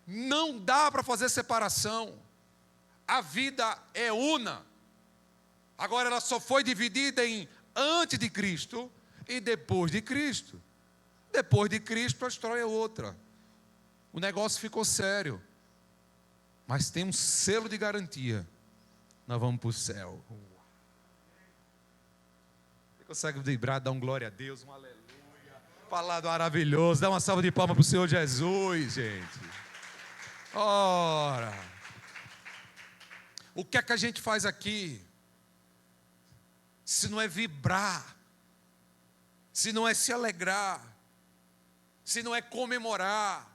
Speaker 5: Não dá para fazer separação. A vida é una. Agora ela só foi dividida em antes de Cristo e depois de Cristo. Depois de Cristo a história é outra. O negócio ficou sério. Mas tem um selo de garantia. Nós vamos para o céu. Você consegue vibrar, dar um glória a Deus, um aleluia. Falado maravilhoso. Dá uma salva de palmas para o Senhor Jesus, gente. Ora. O que é que a gente faz aqui? Se não é vibrar, se não é se alegrar, se não é comemorar,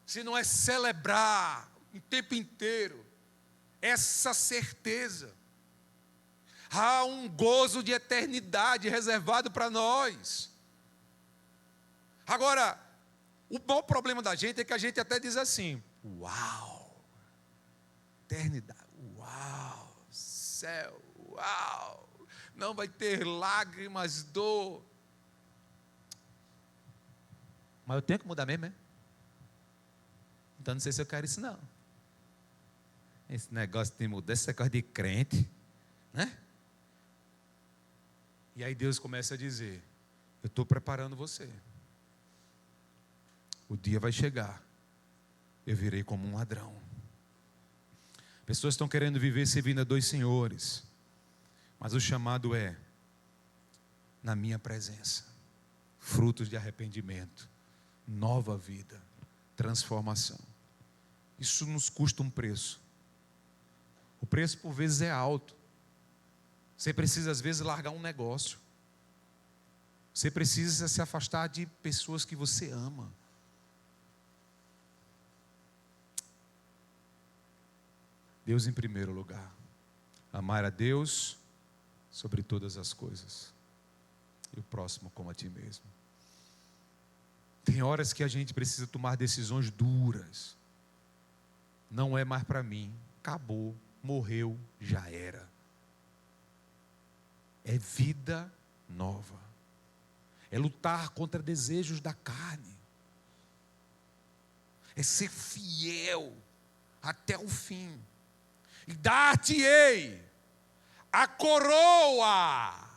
Speaker 5: se não é celebrar o tempo inteiro essa certeza? Há um gozo de eternidade reservado para nós. Agora, o maior problema da gente é que a gente até diz assim: uau, eternidade, uau, céu, uau, não vai ter lágrimas, dor. Mas eu tenho que mudar mesmo, é? Então não sei se eu quero isso não. Esse negócio de mudar, esse negócio de crente, né? E aí Deus começa a dizer: eu estou preparando você. O dia vai chegar, eu virei como um ladrão. Pessoas estão querendo viver servindo a dois senhores, mas o chamado é: na minha presença, frutos de arrependimento, nova vida, transformação. Isso nos custa um preço. O preço por vezes é alto. Você precisa às vezes largar um negócio. Você precisa se afastar de pessoas que você ama. Deus em primeiro lugar. Amar a Deus sobre todas as coisas. E o próximo como a ti mesmo. Tem horas que a gente precisa tomar decisões duras. Não é mais para mim. Acabou, morreu, já era. É vida nova. É lutar contra desejos da carne. É ser fiel até o fim. E dar-te-ei a coroa.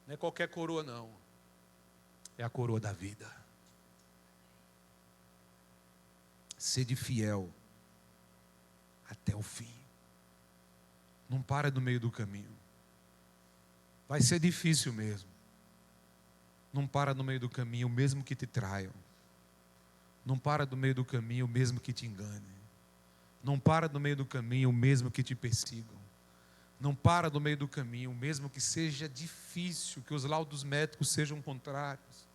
Speaker 5: Não é qualquer coroa não. É a coroa da vida. Sede fiel até o fim. Não para no meio do caminho. Vai ser difícil mesmo. Não para no meio do caminho, mesmo que te traiam. Não para no meio do caminho, mesmo que te enganem. Não para no meio do caminho, mesmo que te persigam. Não para no meio do caminho, mesmo que seja difícil, que os laudos médicos sejam contrários.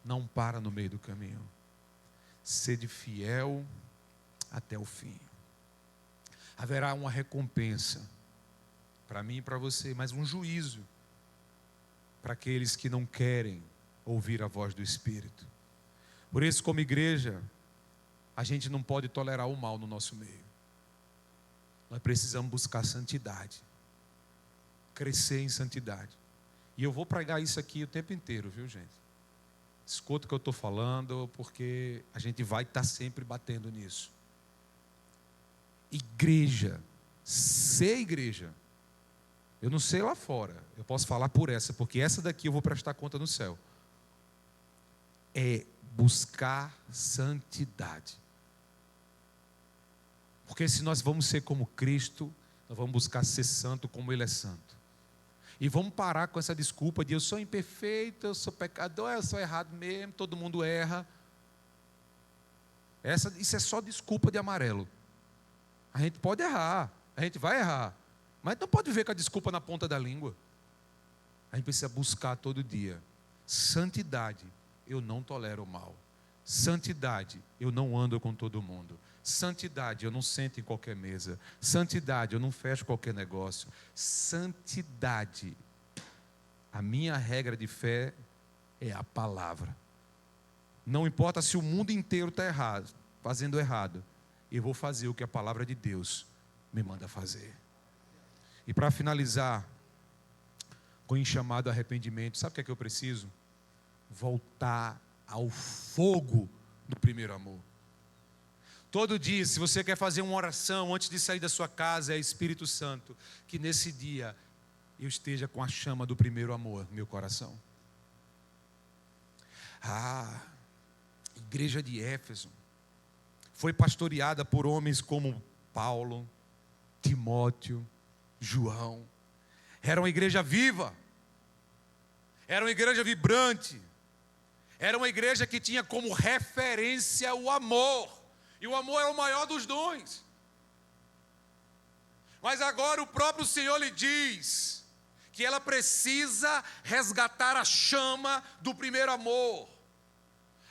Speaker 5: Não para no meio do caminho. Sede fiel até o fim. Haverá uma recompensa para mim e para você, mas um juízo para aqueles que não querem ouvir a voz do Espírito. Por isso, como igreja, a gente não pode tolerar o mal no nosso meio. Nós precisamos buscar santidade, crescer em santidade. E eu vou pregar isso aqui o tempo inteiro, viu, gente? Escuta o que eu estou falando, porque a gente vai estar sempre batendo nisso. Igreja, ser igreja, eu não sei lá fora, eu posso falar por essa, porque essa daqui eu vou prestar conta no céu. É buscar santidade. Porque se nós vamos ser como Cristo, nós vamos buscar ser santo como Ele é santo. E vamos parar com essa desculpa de eu sou imperfeito, eu sou pecador, eu sou errado mesmo, todo mundo erra. Isso é só desculpa de amarelo. A gente pode errar, a gente vai errar, mas não pode ver com a desculpa na ponta da língua. A gente precisa buscar todo dia. Santidade, eu não tolero o mal. Santidade, eu não ando com todo mundo. Santidade, eu não sento em qualquer mesa. Santidade, eu não fecho qualquer negócio. Santidade, a minha regra de fé é a palavra. Não importa se o mundo inteiro está errado, fazendo errado, eu vou fazer o que a palavra de Deus me manda fazer. E para finalizar, com o chamado arrependimento, sabe o que é que eu preciso? Voltar ao fogo do primeiro amor. Todo dia, se você quer fazer uma oração antes de sair da sua casa, é Espírito Santo, que nesse dia eu esteja com a chama do primeiro amor no meu coração. A igreja de Éfeso foi pastoreada por homens como Paulo, Timóteo, João. Era uma igreja viva, era uma igreja vibrante, era uma igreja que tinha como referência o amor. E o amor é o maior dos dons. Mas agora o próprio Senhor lhe diz que ela precisa resgatar a chama do primeiro amor.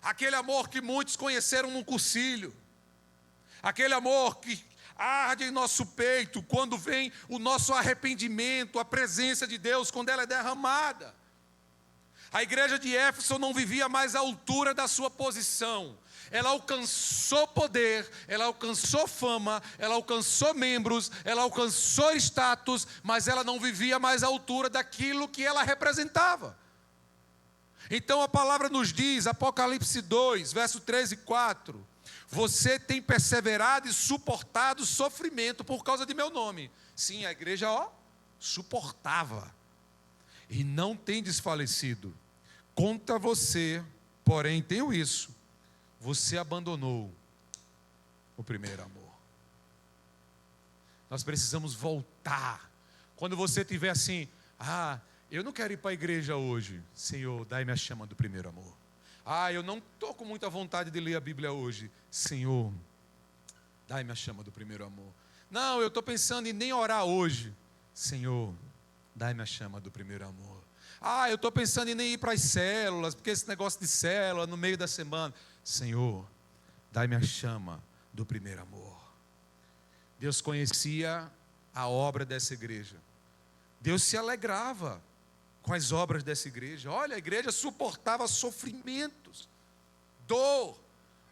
Speaker 5: Aquele amor que muitos conheceram num cursilho. Aquele amor que arde em nosso peito quando vem o nosso arrependimento, a presença de Deus, quando ela é derramada. A igreja de Éfeso não vivia mais à altura da sua posição. Ela alcançou poder, ela alcançou fama, ela alcançou membros, ela alcançou status, mas ela não vivia mais à altura daquilo que ela representava. Então a palavra nos diz, Apocalipse 2, verso 3 e 4, você tem perseverado e suportado sofrimento por causa de meu nome. Sim, a igreja, suportava e não tem desfalecido. Contra você, porém, tenho isso. Você abandonou o primeiro amor. Nós precisamos voltar. Quando você estiver assim, eu não quero ir para a igreja hoje. Senhor, dai-me a chama do primeiro amor. Eu não estou com muita vontade de ler a Bíblia hoje. Senhor, dai-me a chama do primeiro amor. Não, eu estou pensando em nem orar hoje. Senhor, dai-me a chama do primeiro amor. Eu estou pensando em nem ir para as células, porque esse negócio de célula no meio da semana. Senhor, dai-me a chama do primeiro amor. Deus conhecia a obra dessa igreja. Deus se alegrava com as obras dessa igreja. Olha, a igreja suportava sofrimentos, dor,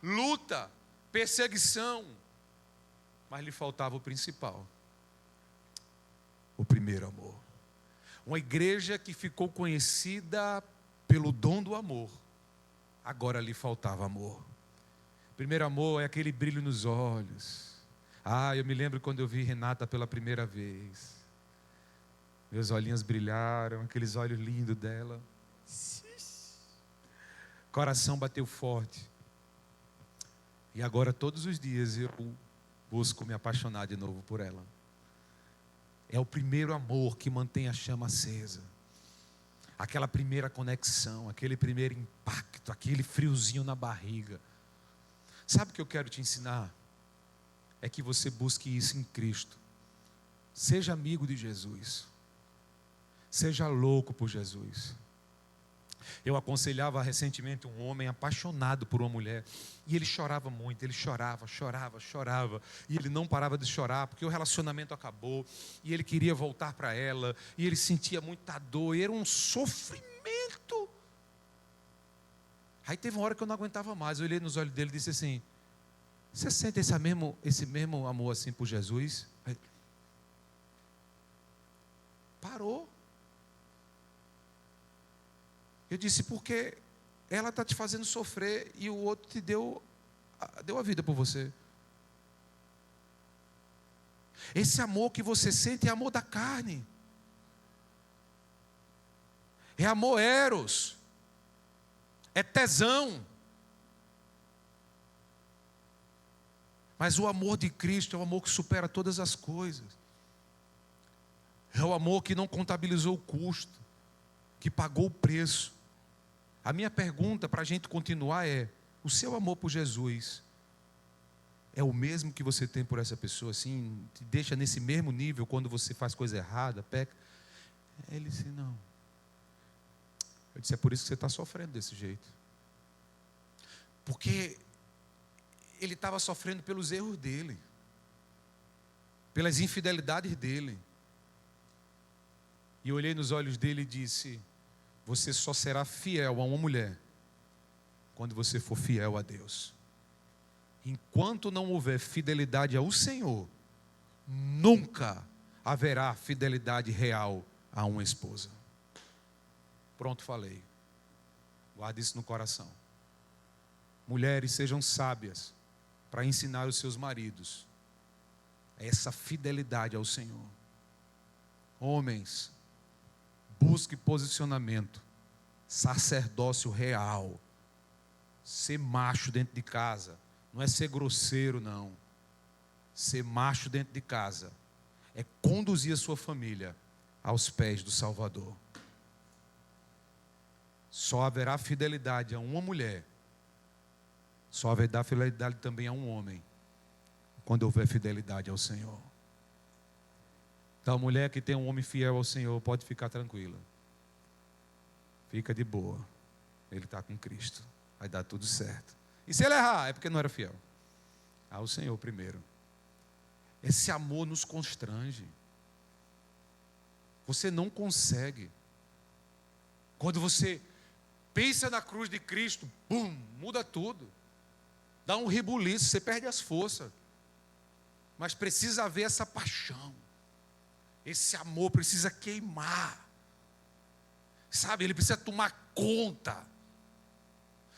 Speaker 5: luta, perseguição, mas lhe faltava o principal, o primeiro amor. Uma igreja que ficou conhecida pelo dom do amor, agora lhe faltava amor. Primeiro amor é aquele brilho nos olhos. Eu me lembro quando eu vi Renata pela primeira vez. Meus olhinhos brilharam, aqueles olhos lindos dela. Coração bateu forte. E agora todos os dias eu busco me apaixonar de novo por ela. É o primeiro amor que mantém a chama acesa. Aquela primeira conexão, aquele primeiro impacto, aquele friozinho na barriga. Sabe o que eu quero te ensinar? É que você busque isso em Cristo. Seja amigo de Jesus. Seja louco por Jesus. Eu aconselhava recentemente um homem apaixonado por uma mulher, e ele chorava muito, ele chorava, e ele não parava de chorar, porque o relacionamento acabou, e ele queria voltar para ela, e ele sentia muita dor, e era um sofrimento. Aí teve uma hora que eu não aguentava mais, eu olhei nos olhos dele e disse assim, você sente esse mesmo amor assim por Jesus? Aí, parou. Eu disse, porque ela está te fazendo sofrer e o outro te deu a vida por você. Esse amor que você sente é amor da carne. É amor eros. É tesão. Mas o amor de Cristo é o amor que supera todas as coisas. É o amor que não contabilizou o custo, que pagou o preço. A minha pergunta para a gente continuar é, o seu amor por Jesus é o mesmo que você tem por essa pessoa, assim, te deixa nesse mesmo nível quando você faz coisa errada, peca? Ele disse, não. Eu disse, é por isso que você está sofrendo desse jeito. Porque ele estava sofrendo pelos erros dele, pelas infidelidades dele. E eu olhei nos olhos dele e disse, você só será fiel a uma mulher quando você for fiel a Deus. Enquanto não houver fidelidade ao Senhor, nunca haverá fidelidade real a uma esposa. Pronto, falei. Guarde isso no coração. Mulheres, sejam sábias para ensinar os seus maridos essa fidelidade ao Senhor. Homens, busque posicionamento, sacerdócio real, ser macho dentro de casa, não é ser grosseiro não, ser macho dentro de casa, é conduzir a sua família aos pés do Salvador. Só haverá fidelidade a uma mulher, só haverá fidelidade também a um homem, quando houver fidelidade ao Senhor. Então, a mulher que tem um homem fiel ao Senhor pode ficar tranquila. Fica de boa. Ele está com Cristo. Vai dar tudo certo. E se ele errar, é porque não era fiel ao Senhor primeiro. Esse amor nos constrange. Você não consegue. Quando você pensa na cruz de Cristo, bum, muda tudo. Dá um rebuliço, você perde as forças. Mas precisa haver essa paixão. Esse amor precisa queimar. Sabe, ele precisa tomar conta.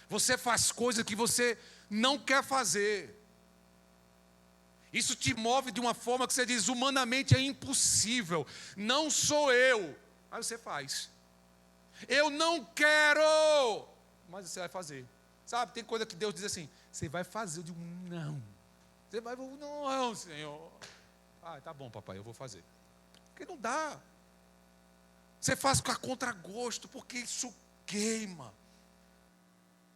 Speaker 5: Você faz coisas que você não quer fazer. Isso te move de uma forma que você diz, humanamente é impossível. Não sou eu. Aí você faz. Eu não quero. Mas você vai fazer. Sabe, tem coisa que Deus diz assim, você vai fazer. Eu digo, não. Você vai, não, Senhor. Ah, tá bom, papai, eu vou fazer. Porque não dá. Você faz com a contragosto, porque isso queima.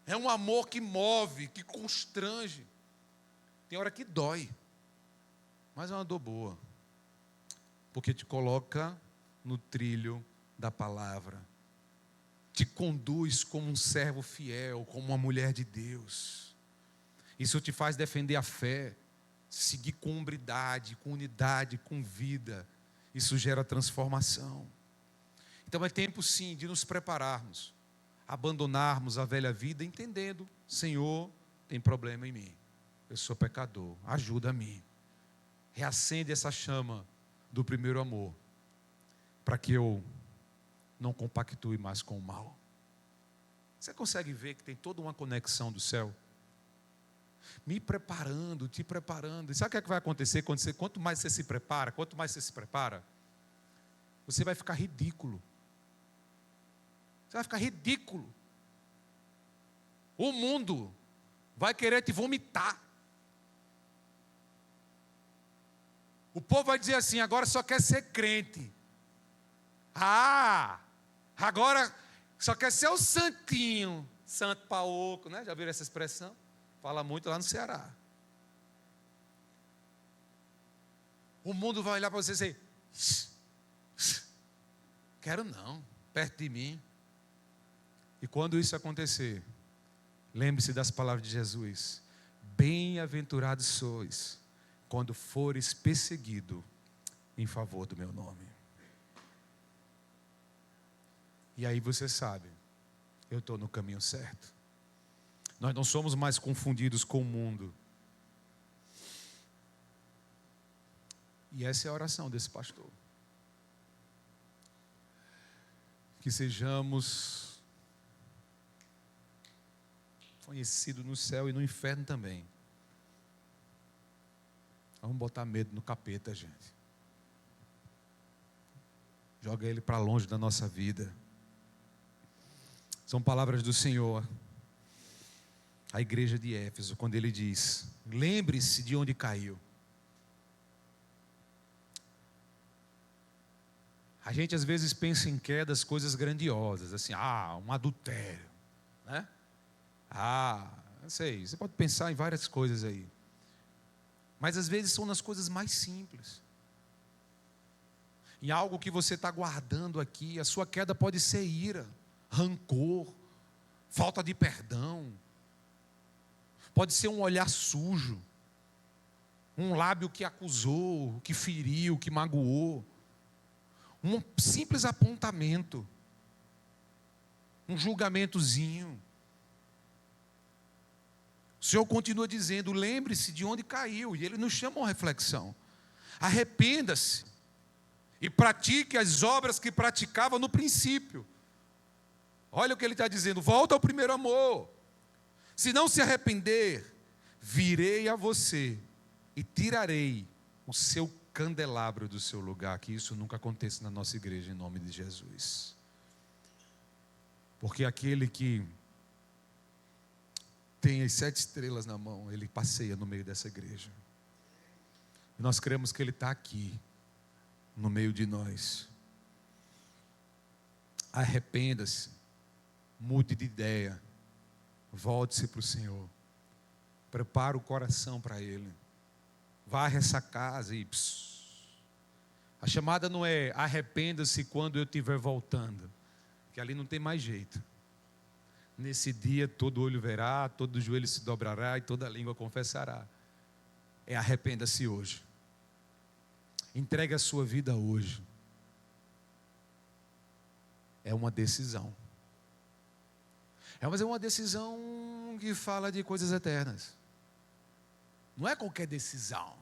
Speaker 5: É um amor que move, que constrange. Tem hora que dói. Mas é uma dor boa. Porque te coloca no trilho da palavra. Te conduz como um servo fiel, como uma mulher de Deus. Isso te faz defender a fé, seguir com hombridade, com unidade, com vida. Isso gera transformação. Então é tempo sim de nos prepararmos, abandonarmos a velha vida, entendendo, Senhor, tem problema em mim. Eu sou pecador, ajuda-me. Reacende essa chama do primeiro amor, para que eu não compactue mais com o mal. Você consegue ver que tem toda uma conexão do céu? Me preparando, te preparando. E sabe o que é que vai acontecer quanto mais você se prepara, você vai ficar ridículo. Você vai ficar ridículo. O mundo vai querer te vomitar. O povo vai dizer assim, agora só quer ser crente. Ah, agora só quer ser o santinho. Santo paoco, né? Já viram essa expressão? Fala muito lá no Ceará. O mundo vai olhar para você e dizer, quero não, perto de mim. E quando isso acontecer, lembre-se das palavras de Jesus. Bem-aventurados sois, quando fores perseguido em favor do meu nome. E aí você sabe, eu estou no caminho certo. Nós não somos mais confundidos com o mundo. E essa é a oração desse pastor. Que sejamos conhecidos no céu e no inferno também. Vamos botar medo no capeta, gente. Joga ele para longe da nossa vida. São palavras do Senhor. A igreja de Éfeso, quando ele diz, lembre-se de onde caiu. A gente às vezes pensa em quedas, coisas grandiosas, assim, um adultério, né? Não sei, você pode pensar em várias coisas aí. Mas às vezes são nas coisas mais simples. Em algo que você está guardando aqui, a sua queda pode ser ira, rancor, falta de perdão. Pode ser um olhar sujo, um lábio que acusou, que feriu, que magoou. Um simples apontamento, um julgamentozinho. O Senhor continua dizendo, lembre-se de onde caiu, e Ele nos chama a uma reflexão. Arrependa-se e pratique as obras que praticava no princípio. Olha o que Ele está dizendo, volta ao primeiro amor. Se não se arrepender, virei a você e tirarei o seu candelabro do seu lugar. Que isso nunca aconteça na nossa igreja, em nome de Jesus. Porque aquele que tem as 7 estrelas na mão, ele passeia no meio dessa igreja. E nós cremos que ele está aqui, no meio de nós. Arrependa-se, mude de ideia, volte-se para o Senhor, prepara o coração para Ele, varre essa casa e A chamada não é arrependa-se quando eu estiver voltando, que ali não tem mais jeito. Nesse dia todo olho verá, todo joelho se dobrará e toda língua confessará. É arrependa-se hoje. Entregue a sua vida hoje. É uma decisão. Mas é uma decisão que fala de coisas eternas. Não é qualquer decisão.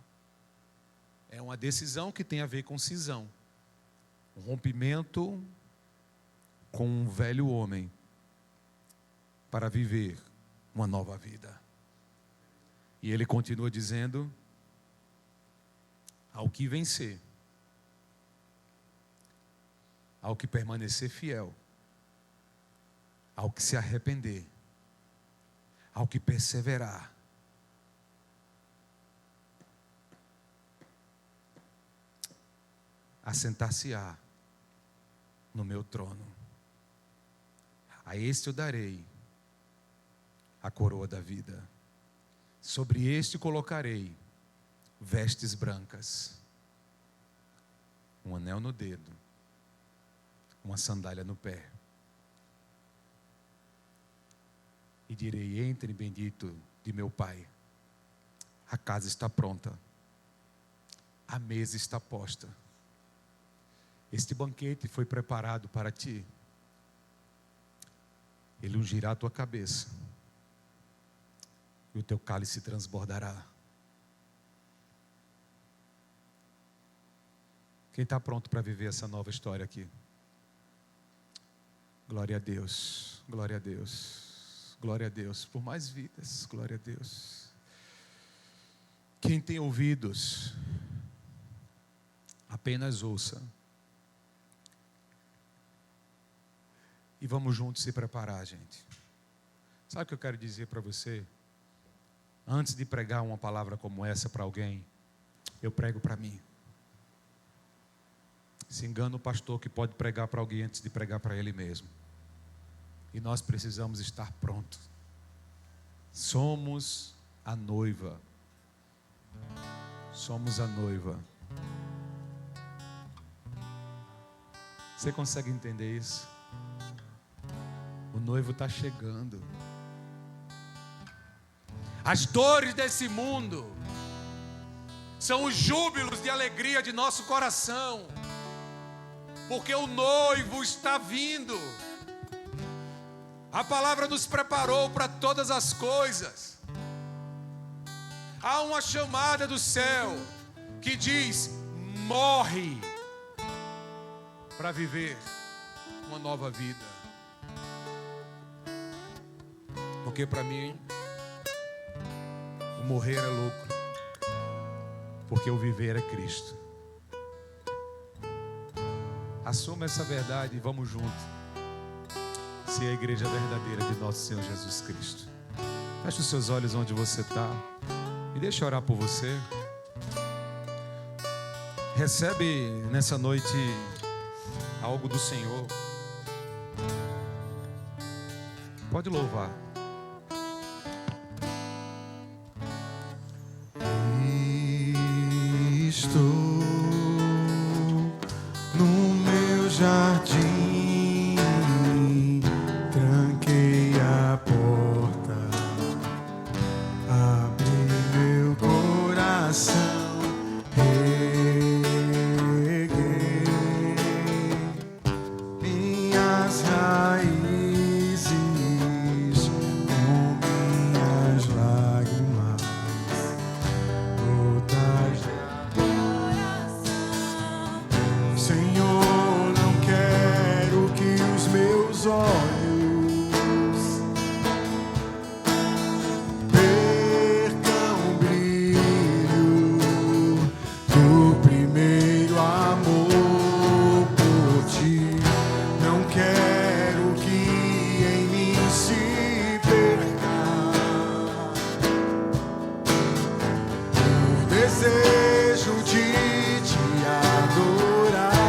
Speaker 5: É uma decisão que tem a ver com cisão. Um rompimento com um velho homem para viver uma nova vida. E ele continua dizendo: ao que vencer, ao que permanecer fiel, ao que se arrepender, ao que perseverar, assentar-se-á no meu trono. A este eu darei a coroa da vida. Sobre este colocarei vestes brancas, um anel no dedo, uma sandália no pé. E direi: entre, bendito de meu Pai. A casa está pronta, a mesa está posta. Este banquete foi preparado para ti. Ele ungirá a tua cabeça, e o teu cálice transbordará. Quem está pronto para viver essa nova história aqui? Glória a Deus, glória a Deus, glória a Deus, por mais vidas, glória a Deus. Quem tem ouvidos, apenas ouça. E vamos juntos se preparar, gente. Sabe o que eu quero dizer para você? Antes de pregar uma palavra como essa para alguém, eu prego para mim. Se engana o pastor que pode pregar para alguém antes de pregar para ele mesmo. E nós precisamos estar prontos. Somos a noiva. Somos a noiva. Você consegue entender isso? O noivo está chegando. As dores desse mundo são os júbilos de alegria de nosso coração, porque o noivo está vindo. A palavra nos preparou para todas as coisas. Há uma chamada do céu que diz: morre para viver uma nova vida. Porque para mim o morrer é lucro, porque o viver é Cristo. Assuma essa verdade e vamos juntos ser a igreja verdadeira de nosso Senhor Jesus Cristo. Feche os seus olhos onde você está e deixa eu orar por você. Recebe nessa noite algo do Senhor. Pode louvar.
Speaker 1: Estou no meu jardim, tranquei a porta, abri meu coração, reguei minhas raízes com minhas lágrimas. Senhor, não quero que os meus olhos percam o brilho do primeiro amor por ti. Não quero que em mim se perca o desejo de te adorar.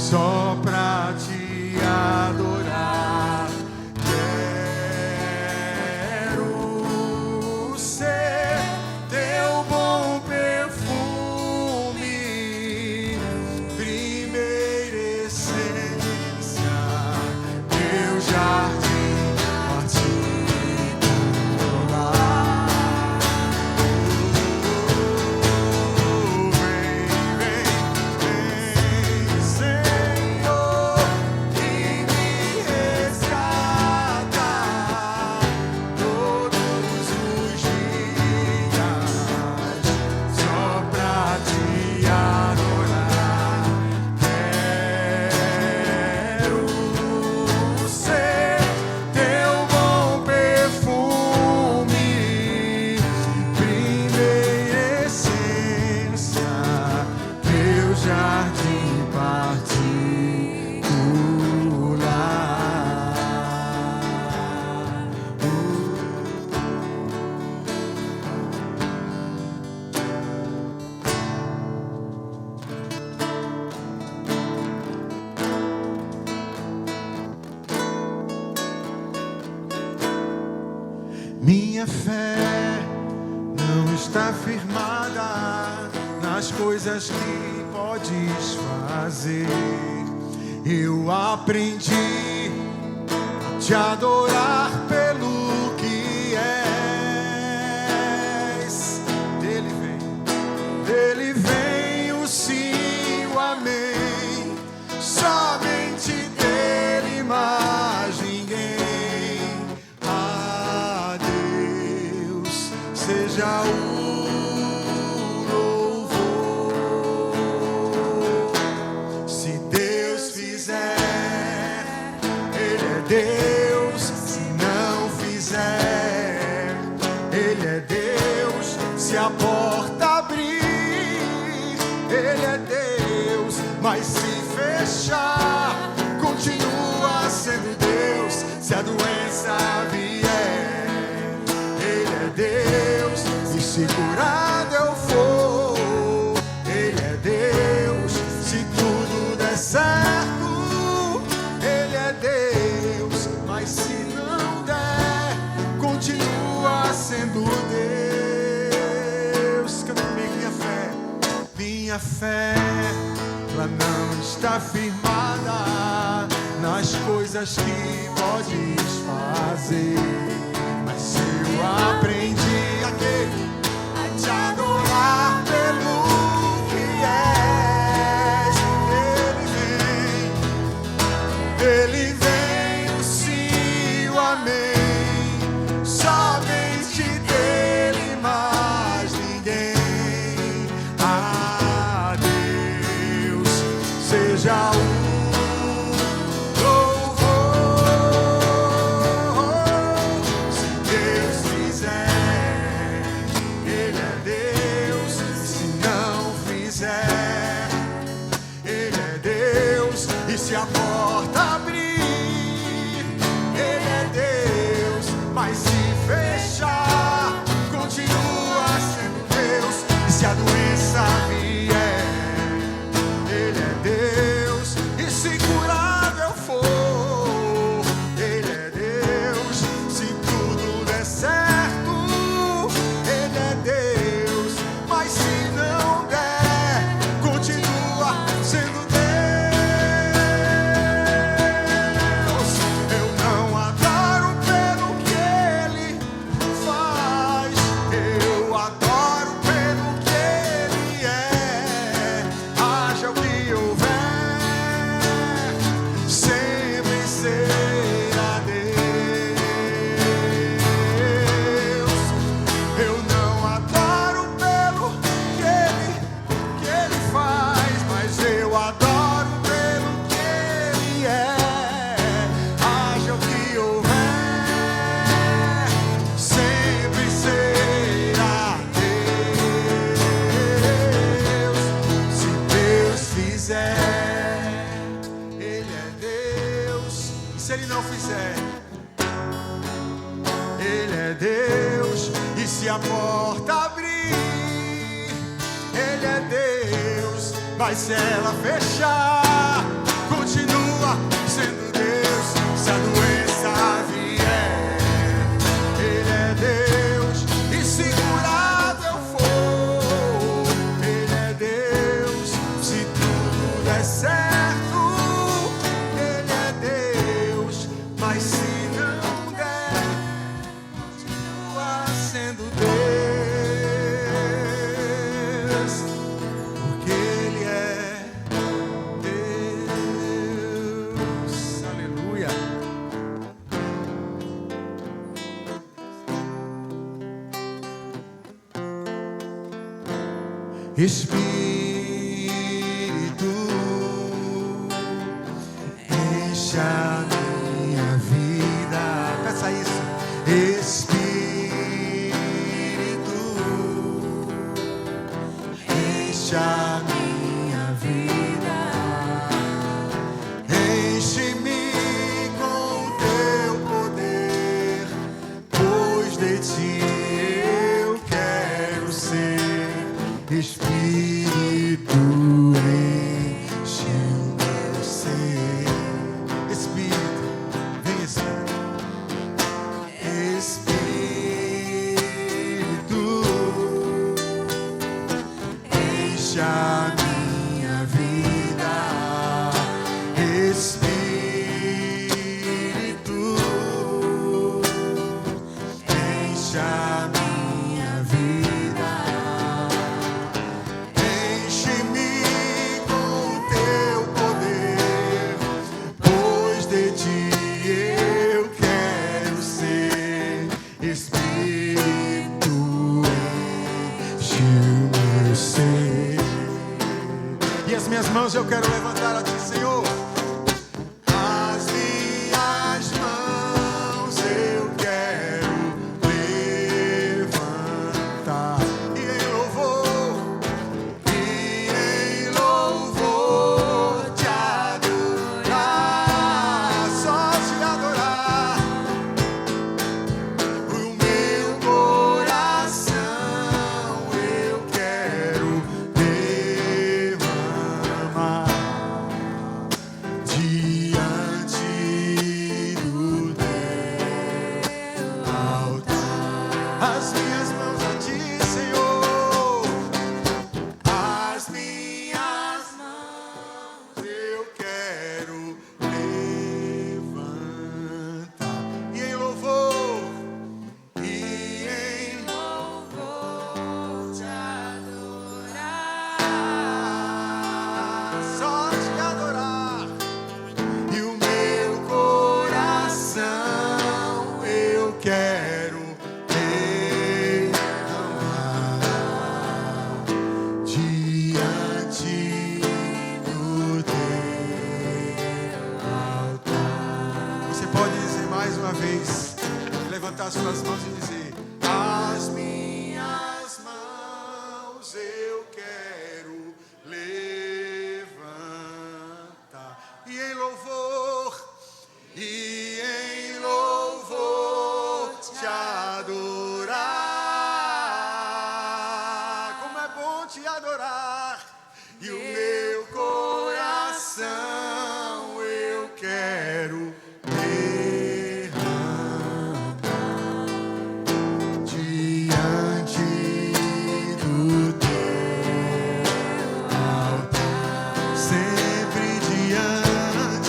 Speaker 2: só pra te adorar. Quero ser teu bom perfume, primeira essência, teu jardim particular. Senhor, e me resgata todos os dias, só pra te adorar. Quero ser teu bom perfume, primeira essência, teu jardim Minha fé não está firmada nas coisas que podes fazer. Eu aprendi a te adorar pelo que és. Dele vem o sim, o amém. Somente dele, mais ninguém. A Deus seja o louvor. Se Deus fizer, Ele é Deus. Se não fizer, Ele é Deus. Se a porta abrir, Ele é Deus. Mas se fechar, continua sendo Deus. Se a doença vier, Ele é Deus. E se curado eu for, Ele é Deus. Se tudo der certo, Ele é Deus. Mas se não der, continua sendo Deus. Canta comigo, minha fé. Minha fé, ela não está firmada nas coisas que podes fazer. Mas eu aprendi a te adorar pelo que és. Ele vem o sim, o amém. Somente dele, mais ninguém. A Deus seja o se a porta abrir, Ele é Deus. Mas se fechar, continua sendo Deus. E se a doença vier, Ele é Deus. E se curado eu for, Ele é Deus. Se tudo der certo, Ele é Deus. Mas se não der, continua sendo Deus. Se Ele não fizer, Ele é Deus. E se a porta abrir, Ele é Deus. Mas se ela fechar, Espírito, enche a minha vida. Peça isso. Espírito, enche a minha vida. Enche-me com o teu poder, pois de ti eu quero ser. Espírito, enche o meu ser. Espírito, vem Espírito. Espírito, enche a minha vida. Espírito, enche a minha vida. Enche-me com o teu poder, pois de ti eu quero ser. Espírito, enche o meu ser. E as minhas mãos eu quero levantar a ti, Senhor. As minhas mãos eu quero levantar e em louvor te adorar, só te adorar. O meu coração eu quero derramar diante do teu altar. As minhas mãos a ti, Senhor. As minhas mãos eu quero levantar e em louvor te adorar, só te adorar. E o meu coração eu quero derramar diante do teu altar. Você pode dizer mais uma vez, levantar suas mãos e dizer: as minhas mãos eu quero levantar e em louvor te adorar. Como é bom te adorar. E o meu coração eu quero derramar diante do teu altar, sempre diante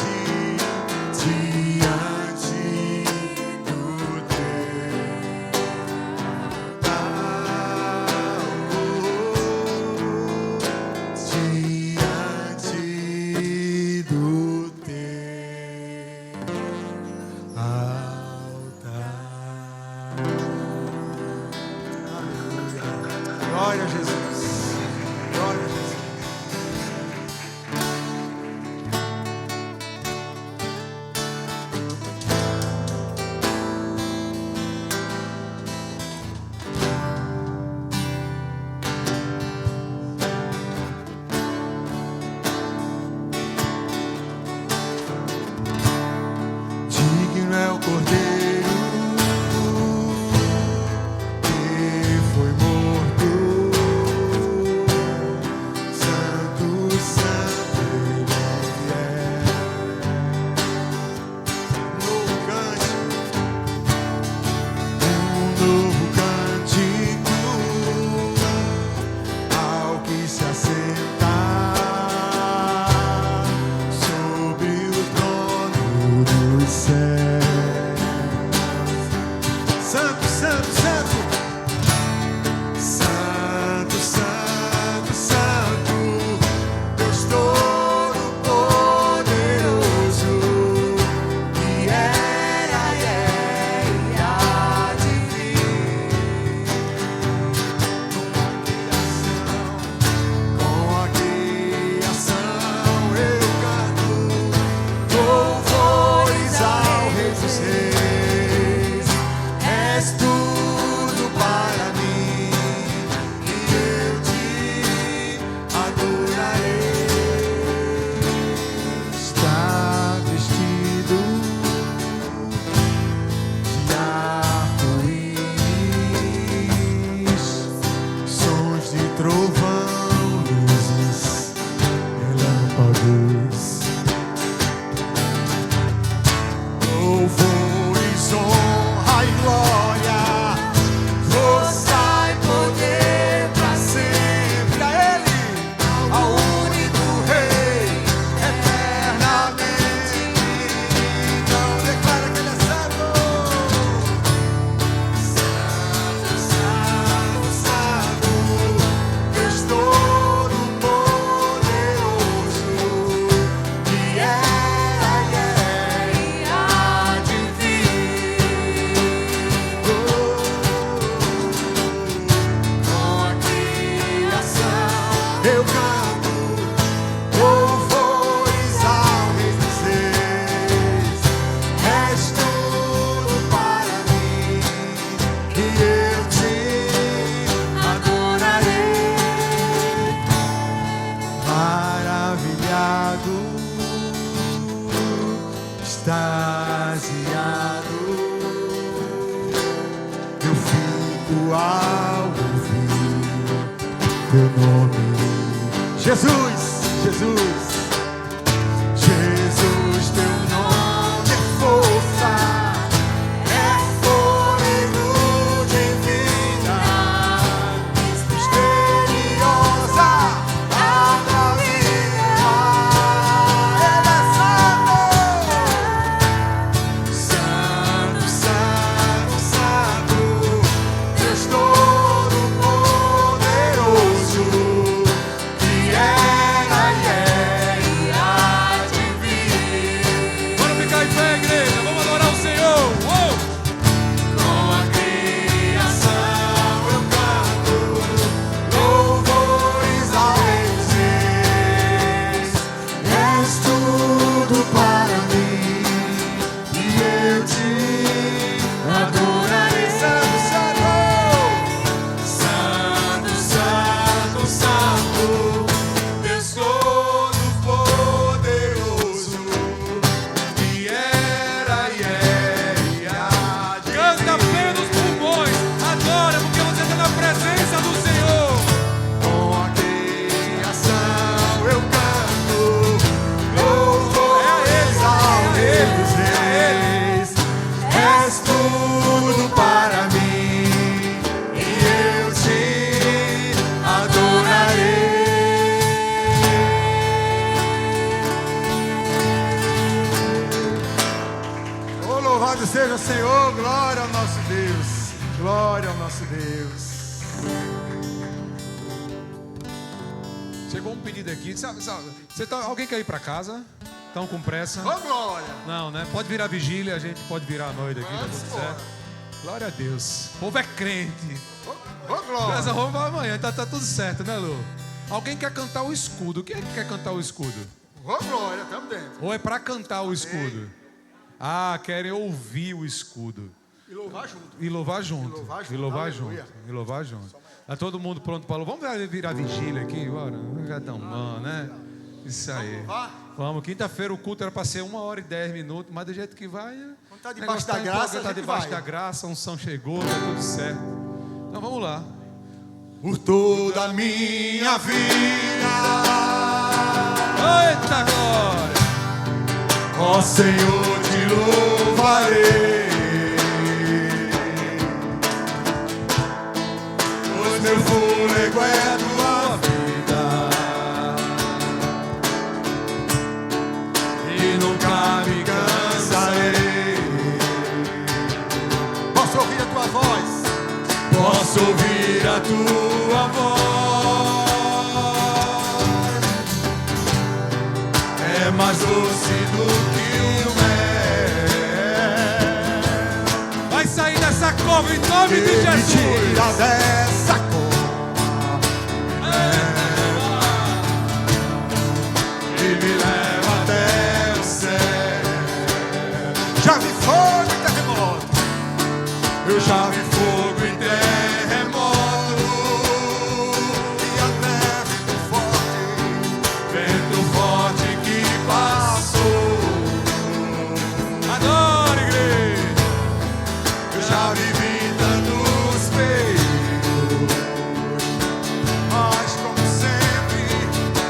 Speaker 2: extasiado, eu fico ao ouvir teu nome. Jesus, Jesus, Jesus, teu nome é força, é fôlego de vida, misteriosa, maravilha. Ele é santo, santo, santo, Deus Todo-Poderoso, que era e é e há de vir.
Speaker 5: Bora ficar em pé, igreja. Vamos adorar o Senhor. Uou!
Speaker 2: Com a criação eu canto louvores ao Rei dos Reis. És tudo para mim e eu te adorarei. Santo, santo, santo, santo, Deus Todo-Poderoso, que era e é e há de
Speaker 5: Canta pelos pulmões. Adora, porque você está na presença do Senhor.
Speaker 2: Com a criação eu canto louvores ao Rei dos Reis. És tudo para mim e eu te adorarei. Oh, louvado seja o Senhor, glória ao nosso Deus, glória ao nosso Deus.
Speaker 5: Chegou um pedido aqui. Alguém quer ir para casa? Estão com pressa?
Speaker 2: Oh, glória!
Speaker 5: Não, né? Pode virar vigília, a gente pode virar a noite aqui, tá
Speaker 2: Vamos
Speaker 5: tudo
Speaker 2: embora.
Speaker 5: certo. Glória a Deus. O povo é crente.
Speaker 2: Oh, glória!
Speaker 5: Essa roupa vai amanhã, tá tudo certo, né, Lu? Alguém quer cantar o escudo? Quem é que quer cantar o escudo?
Speaker 2: Oh, glória, estamos dentro.
Speaker 5: Ou é para cantar o escudo? Ah, querem ouvir o escudo.
Speaker 2: E louvar junto.
Speaker 5: E louvar junto.
Speaker 2: E louvar junto.
Speaker 5: E louvar junto. Tá todo mundo pronto para louvar? Vamos virar vigília aqui, bora? Já tão bom, né? Isso aí.
Speaker 2: louvar?
Speaker 5: Vamos, quinta-feira o culto era para ser 1h10, mas do jeito que vai.
Speaker 2: Quando tá
Speaker 5: o
Speaker 2: debaixo
Speaker 5: negócio
Speaker 2: da graça,
Speaker 5: empolgado,
Speaker 2: a
Speaker 5: tá
Speaker 2: gente
Speaker 5: debaixo
Speaker 2: vai.
Speaker 5: da graça, a unção chegou, tá tudo certo. Então vamos lá.
Speaker 2: Por toda a minha vida,
Speaker 5: Eita glória!
Speaker 2: ó Senhor, te louvarei, pois meu fôlego é tua vida e nunca me cansarei. Posso ouvir a tua voz? Posso ouvir a tua voz. É mais doce do que o mel.
Speaker 5: Vai sair dessa cova em nome de
Speaker 2: Me
Speaker 5: Jesus!
Speaker 2: tira dessa cova e me leva até o céu. Já vi fogo e terremoto. Eu já vi fogo e terremoto. E até vento forte que passou.
Speaker 5: Adora, igreja!
Speaker 2: Eu já vivi tantos perigos, mas como sempre,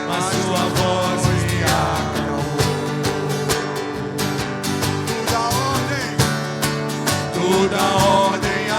Speaker 2: a sua voz me acalmou. Toda ordem a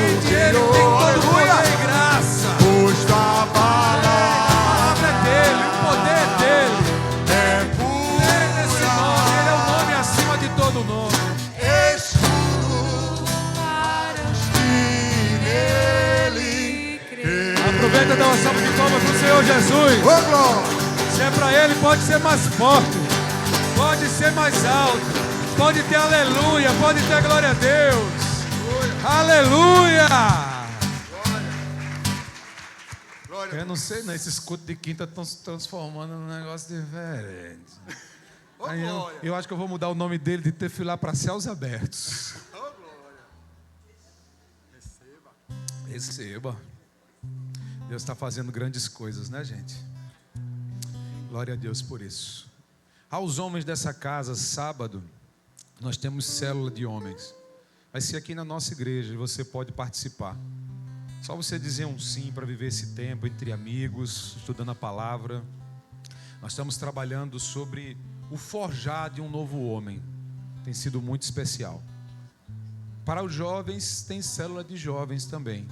Speaker 5: Somente Ele tem todo poder e graça.
Speaker 2: Pois tua
Speaker 5: A
Speaker 2: palavra
Speaker 5: palavra é dele, o poder é dele.
Speaker 2: é
Speaker 5: Ele é esse nome, ele é o nome acima de todo nome.
Speaker 2: escudo e nele
Speaker 3: Aproveita e dá uma salva de palmas para o Senhor Jesus.
Speaker 2: Ô glória!
Speaker 3: Se é para Ele, pode ser mais forte, pode ser mais alto, pode ter aleluia, pode ter glória a Deus. Aleluia!
Speaker 2: Glória.
Speaker 5: Eu não sei, não, esses cultos de quinta estão se transformando num negócio diferente.
Speaker 2: Ô
Speaker 5: Aí
Speaker 2: glória!
Speaker 5: eu acho que eu vou mudar o nome dele de Tefilar para Céus Abertos.
Speaker 2: Ô glória! Receba.
Speaker 5: Receba. Deus está fazendo grandes coisas, né, gente? Glória a Deus por isso. Aos homens dessa casa, sábado, nós temos célula de homens. Vai ser aqui na nossa igreja e você pode participar. Só você dizer um sim para viver esse tempo entre amigos, estudando a palavra. Nós estamos trabalhando sobre o forjar de um novo homem. Tem sido muito especial. Para os jovens, tem célula de jovens também.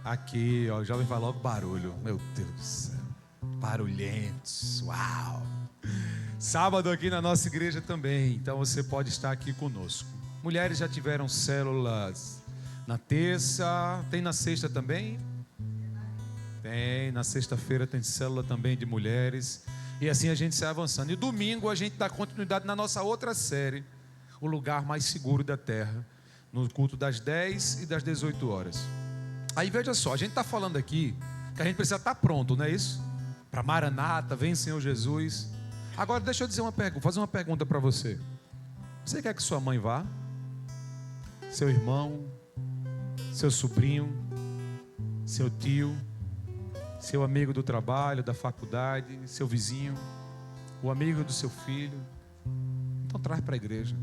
Speaker 5: Aqui, ó, o jovem vai logo barulho. Meu Deus do céu. Barulhentos. Uau. Sábado aqui na nossa igreja também. Então você pode estar aqui conosco. Mulheres já tiveram células na terça. Tem na sexta também? Tem. Na sexta-feira tem célula também de mulheres. E assim a gente sai avançando. E domingo a gente dá continuidade na nossa outra série. O lugar mais seguro da terra. No culto das 10 e das 18 horas. Aí veja só, a gente está falando aqui que a gente precisa estar pronto, não é isso? Para Maranata, vem Senhor Jesus. Agora deixa eu dizer fazer uma pergunta para você. Você quer que sua mãe vá? Seu irmão? Seu sobrinho? Seu tio? Seu amigo do trabalho, da faculdade? Seu vizinho? O amigo do seu filho? Então traz para a igreja.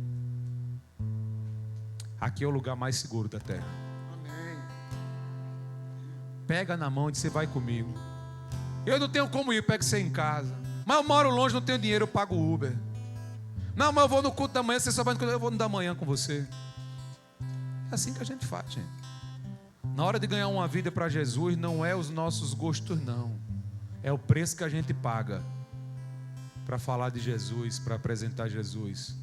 Speaker 5: Aqui é o lugar mais seguro da terra. Pega na mão e diz: você vai comigo. Eu não tenho como ir, pega você em casa. Mas eu moro longe, não tenho dinheiro, eu pago o Uber. Não, mas eu vou no culto da manhã, você só vai no culto, eu vou no da manhã com você. É assim que a gente faz, gente. Na hora de ganhar uma vida para Jesus, não é os nossos gostos, não. É o preço que a gente paga para falar de Jesus, para apresentar Jesus.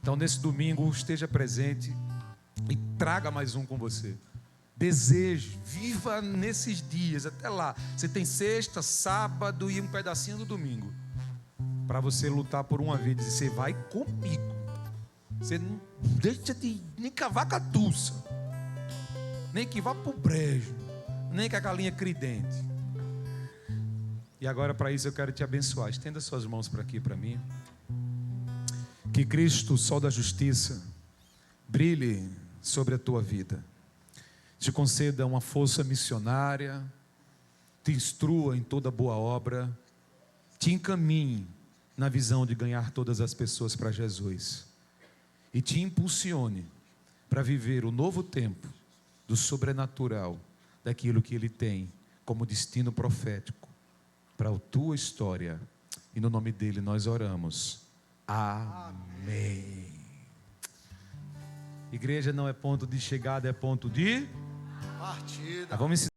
Speaker 5: Então, nesse domingo, esteja presente e traga mais um com você. Desejo, viva nesses dias, até lá. Você tem sexta, sábado e um pedacinho do domingo para você lutar por uma vida. E você vai comigo. Você não deixa de nem cavar catuça, nem que vá pro brejo, nem que a galinha crie dente. E agora, para isso, eu quero te abençoar. Estenda suas mãos para aqui, para mim. Que Cristo, o sol da justiça, brilhe sobre a tua vida. Te conceda uma força missionária, te instrua em toda boa obra, te encaminhe na visão de ganhar todas as pessoas para Jesus e te impulsione para viver o novo tempo do sobrenatural, daquilo que Ele tem como destino profético para a tua história. E no nome dEle nós oramos. Amém. Igreja não é ponto de chegada, é ponto de
Speaker 2: Partida.
Speaker 5: vamos ensinar.